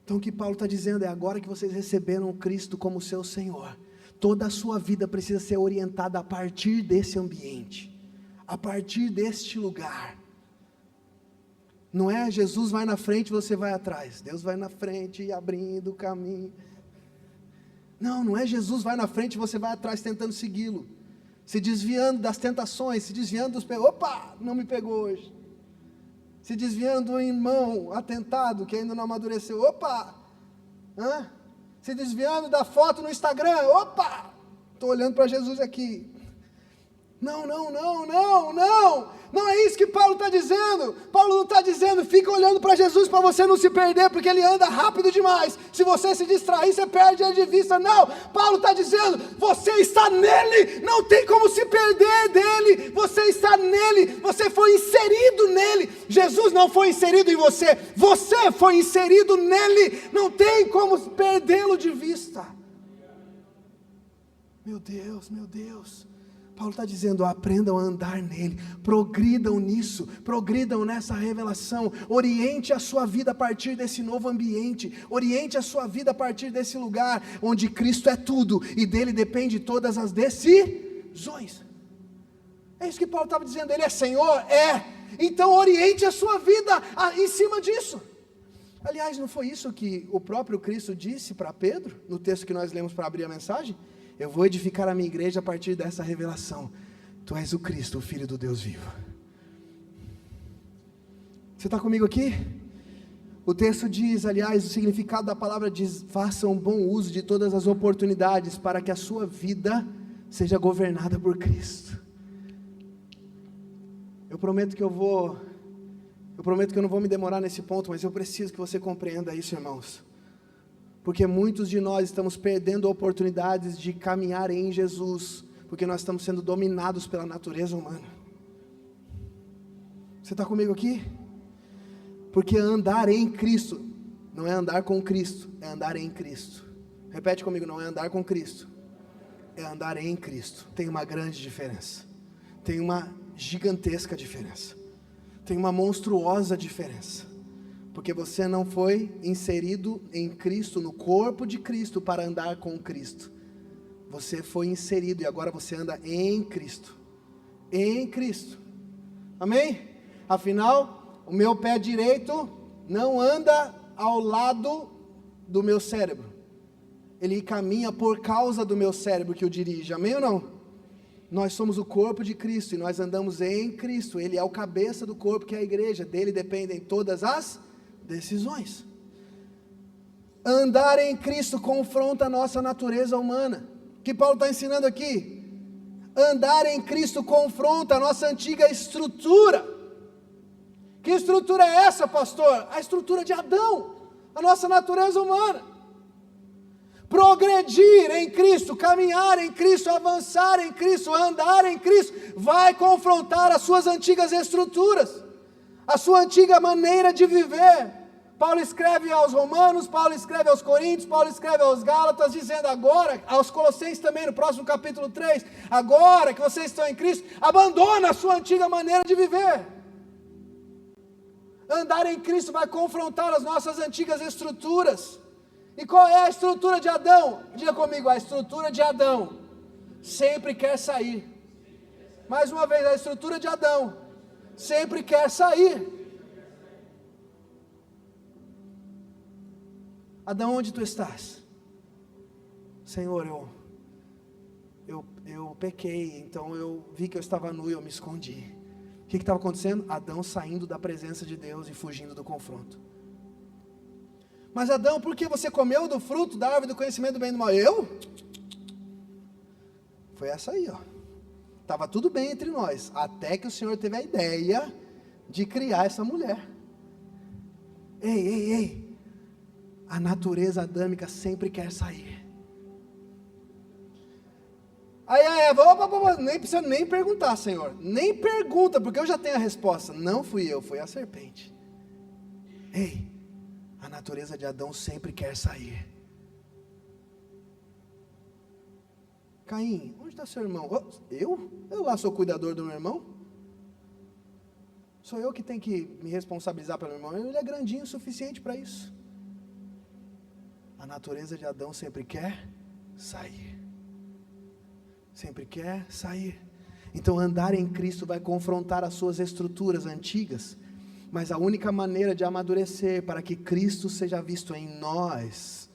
Então o que Paulo está dizendo é: agora que vocês receberam Cristo como seu Senhor, toda a sua vida precisa ser orientada a partir desse ambiente, a partir deste lugar. Não é Jesus vai na frente e você vai atrás. Deus vai na frente abrindo o caminho. Não é Jesus vai na frente e você vai atrás tentando segui-lo, se desviando das tentações, se desviando dos opa, não me pegou hoje. Se desviando do irmão atentado que ainda não amadureceu, opa, se desviando da foto no Instagram, opa, estou olhando para Jesus aqui. Não é isso que Paulo está dizendo. Paulo não está dizendo, fica olhando para Jesus para você não se perder, porque ele anda rápido demais. Se você se distrair, você perde ele de vista. Não, Paulo está dizendo, você está nele, não tem como se perder dele. Você está nele, você foi inserido nele. Jesus não foi inserido em você, você foi inserido nele. Não tem como perdê-lo de vista. Meu Deus. Paulo está dizendo, aprendam a andar nele, progridam nisso, progridam nessa revelação, oriente a sua vida a partir desse novo ambiente, oriente a sua vida a partir desse lugar, onde Cristo é tudo, e dele depende todas as decisões. É isso que Paulo estava dizendo, ele é Senhor? É, então oriente a sua vida em cima disso. Aliás, não foi isso que o próprio Cristo disse para Pedro, no texto que nós lemos para abrir a mensagem? Eu vou edificar a minha igreja a partir dessa revelação. Tu és o Cristo, o Filho do Deus vivo. Você está comigo aqui? O texto diz, aliás, o significado da palavra diz: faça um bom uso de todas as oportunidades para que a sua vida seja governada por Cristo. Eu prometo que eu não vou me demorar nesse ponto, mas eu preciso que você compreenda isso, irmãos. Porque muitos de nós estamos perdendo oportunidades de caminhar em Jesus, porque nós estamos sendo dominados pela natureza humana. Você está comigo aqui? Porque andar em Cristo, não é andar com Cristo, é andar em Cristo. Repete comigo, não é andar com Cristo, é andar em Cristo. Tem uma grande diferença, tem uma gigantesca diferença, tem uma monstruosa diferença. Porque você não foi inserido em Cristo, no corpo de Cristo, para andar com Cristo. Você foi inserido e agora você anda em Cristo. Em Cristo. Amém? Afinal, o meu pé direito não anda ao lado do meu cérebro. Ele caminha por causa do meu cérebro que o dirige. Amém ou não? Nós somos o corpo de Cristo e nós andamos em Cristo. Ele é o cabeça do corpo, que é a igreja. Dele dependem todas as decisões. Andar em Cristo confronta a nossa natureza humana. O que Paulo está ensinando aqui? Andar em Cristo confronta a nossa antiga estrutura. Que estrutura é essa, pastor? A estrutura de Adão, a nossa natureza humana. Progredir em Cristo, caminhar em Cristo, avançar em Cristo, andar em Cristo, vai confrontar as suas antigas estruturas, a sua antiga maneira de viver. Paulo escreve aos Romanos, Paulo escreve aos Coríntios, Paulo escreve aos Gálatas, dizendo agora, aos Colossenses também, no próximo capítulo 3, agora que vocês estão em Cristo, abandona a sua antiga maneira de viver. Andar em Cristo vai confrontar as nossas antigas estruturas. E qual é a estrutura de Adão? Diga comigo, a estrutura de Adão sempre quer sair. Mais uma vez, a estrutura de Adão sempre quer sair. Adão, onde tu estás? Senhor, eu pequei, então eu vi que eu estava nu e eu me escondi. O que estava acontecendo? Adão saindo da presença de Deus e fugindo do confronto. Mas Adão, por que você comeu do fruto da árvore do conhecimento do bem e do mal? Eu? Foi essa aí, ó. Estava tudo bem entre nós, até que o Senhor teve a ideia de criar essa mulher. Ei, a natureza adâmica sempre quer sair. Aí a Eva, nem precisa nem perguntar, Senhor, nem pergunta, porque eu já tenho a resposta. Não fui eu, foi a serpente. Ei, a natureza de Adão sempre quer sair. Caim, onde está seu irmão? Eu lá sou cuidador do meu irmão? Sou eu que tenho que me responsabilizar pelo meu irmão. Ele é grandinho o suficiente para isso. A natureza de Adão sempre quer sair. Sempre quer sair. Então andar em Cristo vai confrontar as suas estruturas antigas, mas a única maneira de amadurecer para que Cristo seja visto em nós,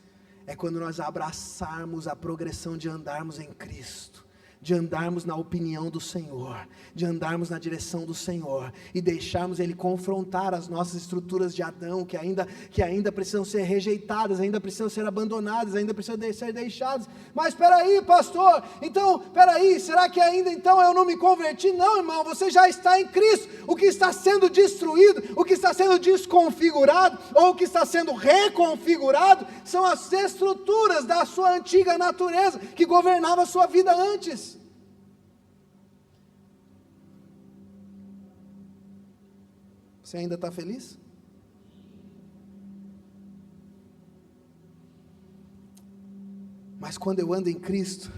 é quando nós abraçarmos a progressão de andarmos em Cristo, de andarmos na opinião do Senhor, de andarmos na direção do Senhor, e deixarmos Ele confrontar as nossas estruturas de Adão, que ainda precisam ser rejeitadas, ainda precisam ser abandonadas, ainda precisam ser deixadas. Mas espera aí, pastor, então, espera aí, será que ainda então eu não me converti? Não, irmão, você já está em Cristo. O que está sendo destruído, o que está sendo desconfigurado, ou o que está sendo reconfigurado, são as estruturas da sua antiga natureza, que governava a sua vida antes. Você ainda está feliz? Mas quando eu ando em Cristo,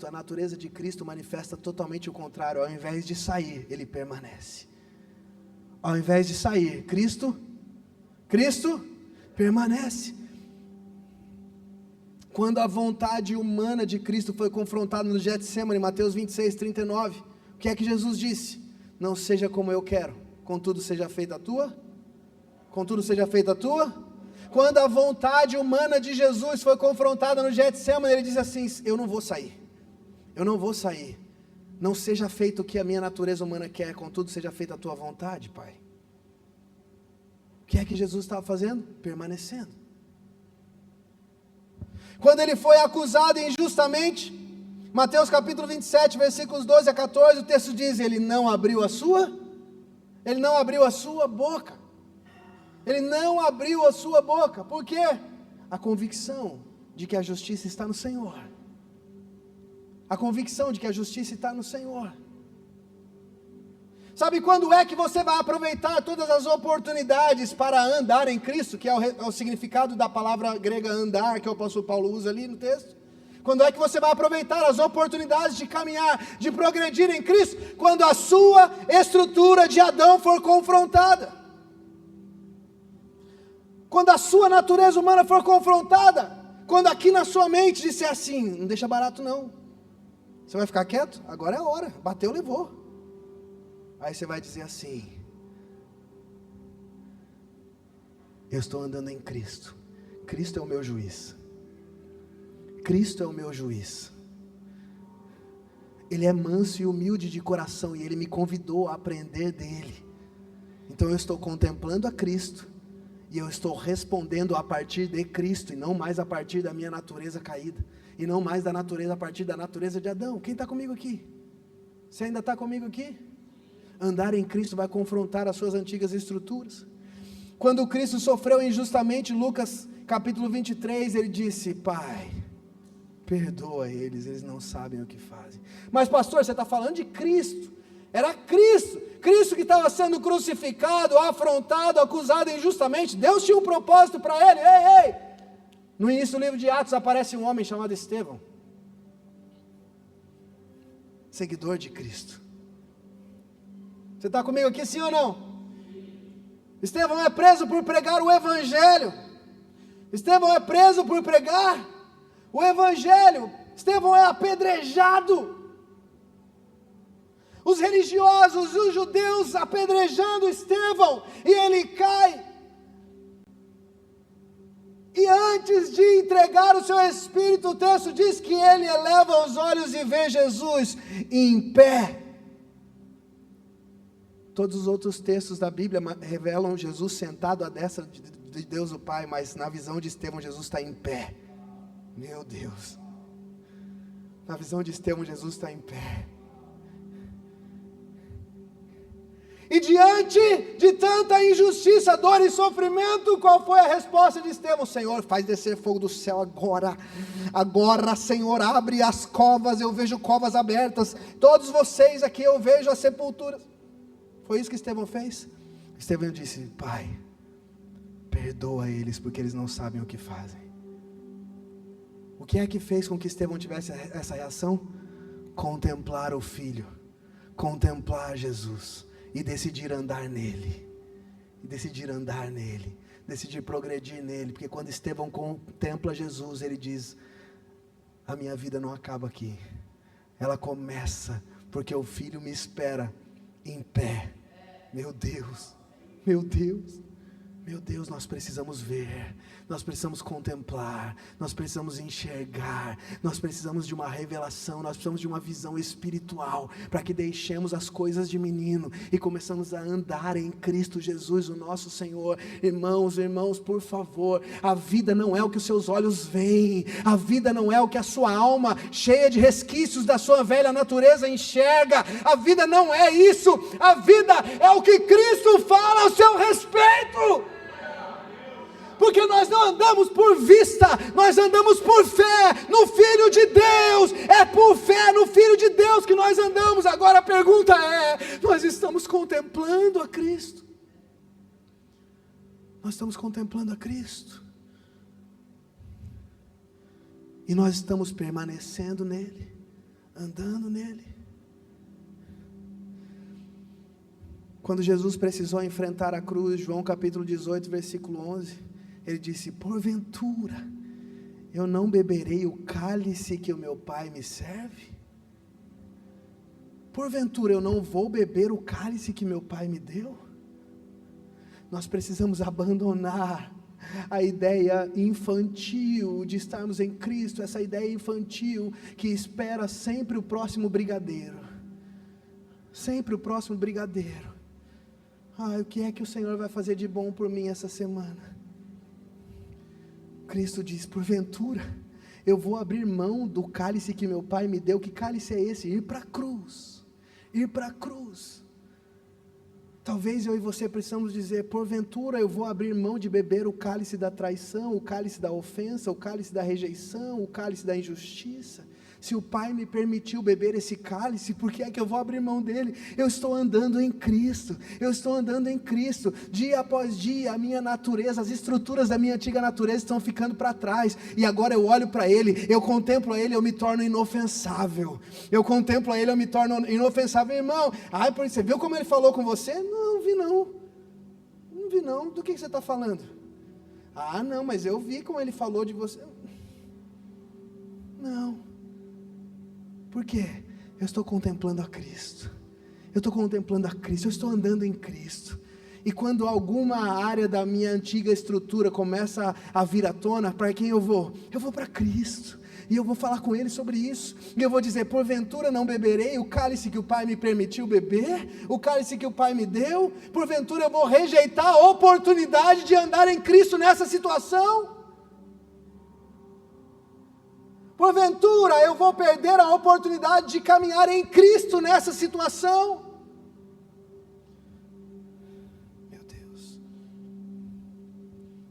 a natureza de Cristo manifesta totalmente o contrário. Ao invés de sair, Ele permanece. Ao invés de sair, Cristo permanece. Quando a vontade humana de Cristo foi confrontada no Getsemane, Mateus 26, 39, o que é que Jesus disse? Não seja como eu quero, contudo seja feita a tua. Quando a vontade humana de Jesus foi confrontada no Getsemane, Ele disse assim: eu não vou sair, não seja feito o que a minha natureza humana quer, contudo seja feita a tua vontade, Pai. O que é que Jesus estava fazendo? Permanecendo. Quando Ele foi acusado injustamente, Mateus capítulo 27, versículos 12 a 14, o texto diz: Ele não abriu a sua boca. Ele não abriu a sua boca. Por quê? A convicção de que a justiça está no Senhor. Sabe quando é que você vai aproveitar todas as oportunidades para andar em Cristo, que é o significado da palavra grega andar, que o apóstolo Paulo usa ali no texto? Quando é que você vai aproveitar as oportunidades de caminhar, de progredir em Cristo? Quando a sua estrutura de Adão for confrontada. Quando a sua natureza humana for confrontada. Quando aqui na sua mente disser assim: não deixa barato não. Você vai ficar quieto? Agora é a hora. Bateu, levou. Aí você vai dizer assim: eu estou andando em Cristo. Cristo é o meu juiz. Ele é manso e humilde de coração, e Ele me convidou a aprender dEle. Então eu estou contemplando a Cristo, e eu estou respondendo a partir de Cristo, e não mais a partir da minha natureza caída, e não mais a partir da natureza de Adão. Quem está comigo aqui? Você ainda está comigo aqui? Andar em Cristo vai confrontar as suas antigas estruturas. Quando Cristo sofreu injustamente, Lucas capítulo 23, Ele disse: Pai, perdoa eles não sabem o que fazem. Mas pastor, você está falando de Cristo. Era Cristo que estava sendo crucificado, afrontado, acusado injustamente. Deus tinha um propósito para ele. Ei! No início do livro de Atos aparece um homem chamado Estevão, seguidor de Cristo. Você está comigo aqui, sim ou não? Estevão é preso por pregar o Evangelho. Estevão é preso por pregar o Evangelho. Estevão é apedrejado. Os religiosos, os judeus apedrejando Estevão, e ele cai. E antes de entregar o seu espírito, o texto diz que ele eleva os olhos e vê Jesus em pé. Todos os outros textos da Bíblia revelam Jesus sentado à destra de Deus o Pai, mas na visão de Estevão, Jesus está em pé. Meu Deus, na visão de Estevão, Jesus está em pé. E diante de tanta injustiça, dor e sofrimento, qual foi a resposta de Estevão? Senhor, faz descer fogo do céu agora. Agora, Senhor, abre as covas, eu vejo covas abertas. Todos vocês aqui, eu vejo as sepulturas. Foi isso que Estevão fez? Estevão disse: Pai, perdoa eles, porque eles não sabem o que fazem. O que é que fez com que Estevão tivesse essa reação? Contemplar o Filho, contemplar Jesus, e decidir andar nele, decidir progredir nele, porque quando Estevão contempla Jesus, ele diz: a minha vida não acaba aqui, ela começa, porque o Filho me espera em pé. Meu Deus, meu Deus, meu Deus, nós precisamos ver, nós precisamos contemplar, nós precisamos enxergar, nós precisamos de uma revelação, nós precisamos de uma visão espiritual, para que deixemos as coisas de menino e começamos a andar em Cristo Jesus, o nosso Senhor. Irmãos, por favor, a vida não é o que os seus olhos veem, a vida não é o que a sua alma, cheia de resquícios da sua velha natureza, enxerga. A vida não é isso, a vida é o que Cristo fala ao seu respeito. Porque nós não andamos por vista, nós andamos por fé no Filho de Deus. É por fé no Filho de Deus que nós andamos. Agora a pergunta é: nós estamos contemplando a Cristo? Nós estamos contemplando a Cristo? E nós estamos permanecendo nele, andando nele? Quando Jesus precisou enfrentar a cruz, João capítulo 18, versículo 11, ele disse: porventura eu não beberei o cálice que o meu Pai me serve? Porventura eu não vou beber o cálice que meu Pai me deu? Nós precisamos abandonar a ideia infantil de estarmos em Cristo, essa ideia infantil que espera sempre o próximo brigadeiro, sempre o próximo brigadeiro. O que é que o Senhor vai fazer de bom por mim essa semana? Cristo diz: porventura eu vou abrir mão do cálice que meu Pai me deu? Que cálice é esse? Ir para a cruz, ir para a cruz. Talvez eu e você precisamos dizer: porventura eu vou abrir mão de beber o cálice da traição, o cálice da ofensa, o cálice da rejeição, o cálice da injustiça. Se o Pai me permitiu beber esse cálice, por que é que eu vou abrir mão dele? Eu estou andando em Cristo, eu estou andando em Cristo, dia após dia a minha natureza, as estruturas da minha antiga natureza estão ficando para trás, e agora eu olho para ele, eu contemplo ele, eu me torno inofensável, eu contemplo ele, eu me torno inofensável. Irmão, você viu como ele falou com você? Não vi não, do que você está falando? Não, mas eu vi como ele falou de você. Não. Por quê? Eu estou contemplando a Cristo, eu estou contemplando a Cristo, eu estou andando em Cristo. E quando alguma área da minha antiga estrutura começa a vir à tona, para quem eu vou? Eu vou para Cristo, e eu vou falar com Ele sobre isso, e eu vou dizer: porventura não beberei o cálice que o Pai me permitiu beber, o cálice que o Pai me deu? Porventura eu vou rejeitar a oportunidade de andar em Cristo nessa situação? Porventura eu vou perder a oportunidade de caminhar em Cristo nessa situação? Meu Deus.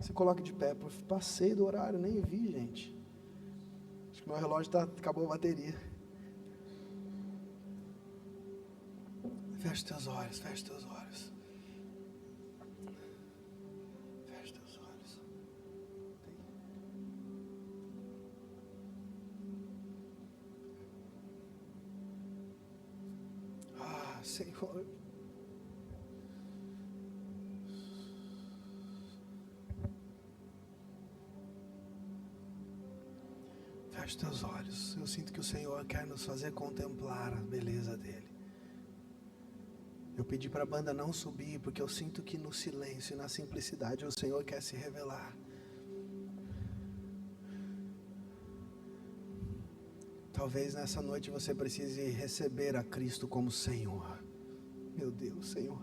Se coloque de pé. Passei do horário, nem vi, gente. Acho que meu relógio acabou a bateria. Feche teus olhos, feche teus olhos. Senhor, feche teus olhos. Eu sinto que o Senhor quer nos fazer contemplar a beleza dele. Eu pedi para a banda não subir, porque eu sinto que no silêncio e na simplicidade o Senhor quer se revelar. Talvez nessa noite você precise receber a Cristo como Senhor. Meu Deus, Senhor.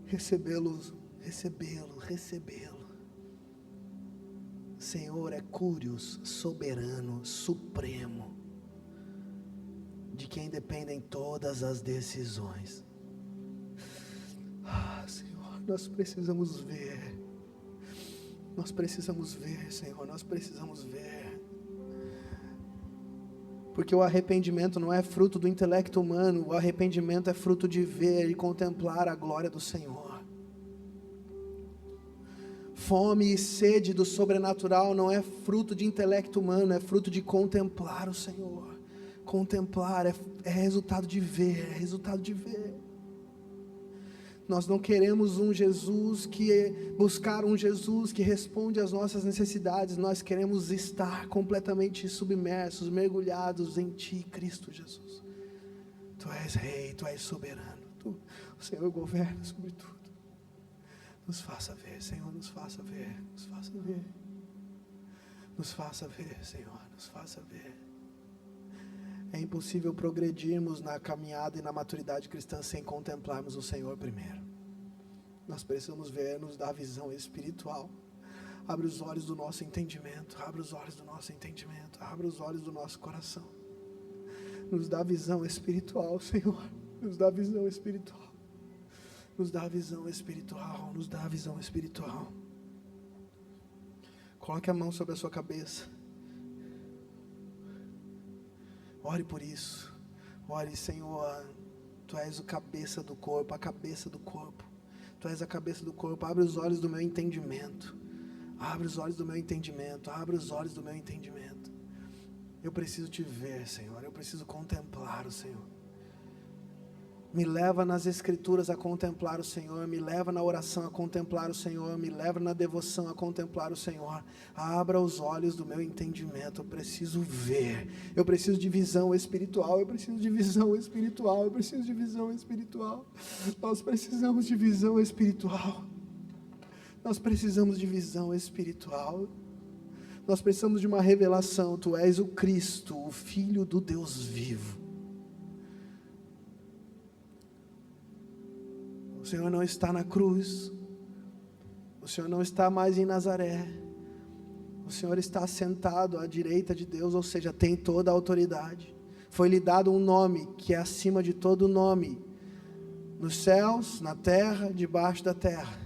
Recebê-lo. Senhor é Curios, soberano, supremo, de quem dependem todas as decisões. Senhor, nós precisamos ver. Nós precisamos ver, Senhor, nós precisamos ver. Porque o arrependimento não é fruto do intelecto humano, o arrependimento é fruto de ver e contemplar a glória do Senhor. Fome e sede do sobrenatural não é fruto de intelecto humano, é fruto de contemplar o Senhor. Contemplar é resultado de ver, é resultado de ver. Nós não queremos buscar um Jesus que responde às nossas necessidades. Nós queremos estar completamente submersos, mergulhados em Ti, Cristo Jesus. Tu és Rei, Tu és soberano. O Senhor governa sobre tudo. Nos faça ver, Senhor, nos faça ver, nos faça ver. Nos faça ver, Senhor, nos faça ver. É impossível progredirmos na caminhada e na maturidade cristã sem contemplarmos o Senhor primeiro. Nós precisamos ver, nos dar visão espiritual. Abre os olhos do nosso entendimento, abre os olhos do nosso entendimento, abre os olhos do nosso coração. Nos dá visão espiritual, Senhor, nos dá visão espiritual. Nos dá visão espiritual, nos dá visão espiritual. Coloque a mão sobre a sua cabeça. Ore por isso. Ore, Senhor, Tu és o cabeça do corpo, a cabeça do corpo. Tu és a cabeça do corpo. Abre os olhos do meu entendimento. Abre os olhos do meu entendimento. Abre os olhos do meu entendimento. Eu preciso Te ver, Senhor. Eu preciso contemplar o Senhor. Me leva nas Escrituras a contemplar o Senhor, me leva na oração a contemplar o Senhor, me leva na devoção a contemplar o Senhor. Abra os olhos do meu entendimento, eu preciso ver, eu preciso de visão espiritual, eu preciso de visão espiritual, eu preciso de visão espiritual. Nós precisamos de visão espiritual, nós precisamos de visão espiritual, nós precisamos de uma revelação. Tu és o Cristo, o Filho do Deus vivo. O Senhor não está na cruz, o Senhor não está mais em Nazaré, o Senhor está sentado à direita de Deus, ou seja, tem toda a autoridade. Foi-lhe dado um nome que é acima de todo nome, nos céus, na terra, debaixo da terra,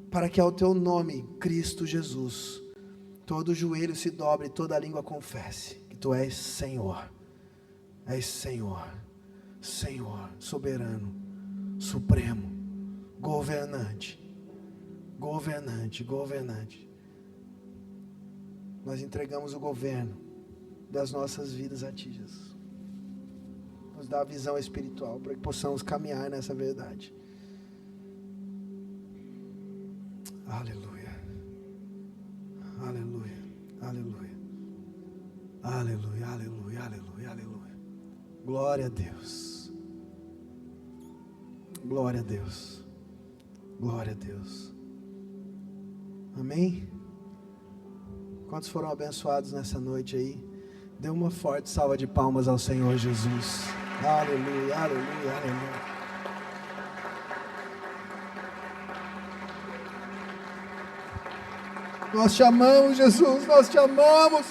para que ao Teu nome, Cristo Jesus, todo joelho se dobre, toda língua confesse que Tu és Senhor, Senhor, soberano, supremo, governante. Nós entregamos o governo das nossas vidas a Ti, Jesus. Nos dá a visão espiritual para que possamos caminhar nessa verdade. Aleluia, aleluia, aleluia, aleluia, aleluia, aleluia, aleluia. Glória a Deus. Glória a Deus, glória a Deus, amém? Quantos foram abençoados nessa noite aí? Dê uma forte salva de palmas ao Senhor Jesus, aleluia, aleluia, aleluia. Nós te amamos, Jesus, nós te amamos,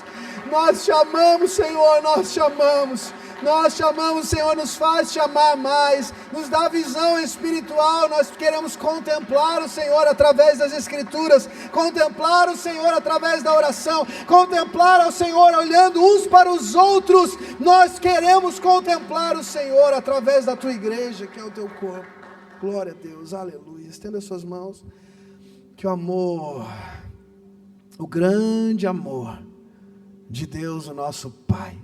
Senhor, nós te amamos. Nós te amamos, Senhor, nos faz te amar mais, nos dá visão espiritual. Nós queremos contemplar o Senhor através das Escrituras, contemplar o Senhor através da oração, contemplar o Senhor olhando uns para os outros. Nós queremos contemplar o Senhor através da Tua igreja, que é o Teu corpo. Glória a Deus, aleluia. Estenda as suas mãos, que o amor, o grande amor de Deus, o nosso Pai,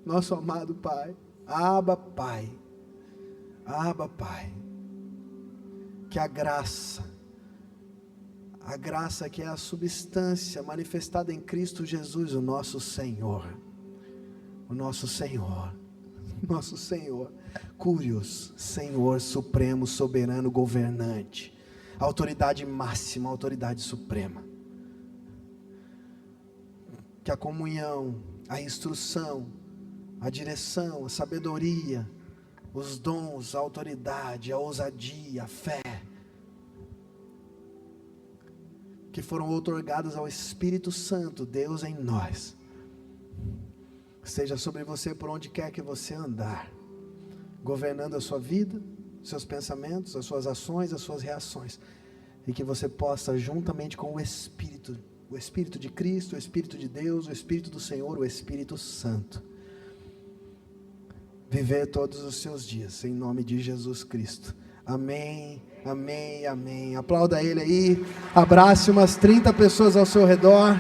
nosso amado Pai, Abba Pai, que a graça que é a substância manifestada em Cristo Jesus, o nosso Senhor, Curios, Senhor supremo, soberano, governante, autoridade máxima, autoridade suprema, que a comunhão, a instrução, a direção, a sabedoria, os dons, a autoridade, a ousadia, a fé, que foram outorgados ao Espírito Santo, Deus em nós, seja sobre você por onde quer que você andar, governando a sua vida, seus pensamentos, as suas ações, as suas reações, e que você possa, juntamente com o Espírito de Cristo, o Espírito de Deus, o Espírito do Senhor, o Espírito Santo, viver todos os seus dias, em nome de Jesus Cristo. Amém, amém, amém. Aplauda Ele aí, abrace umas 30 pessoas ao seu redor.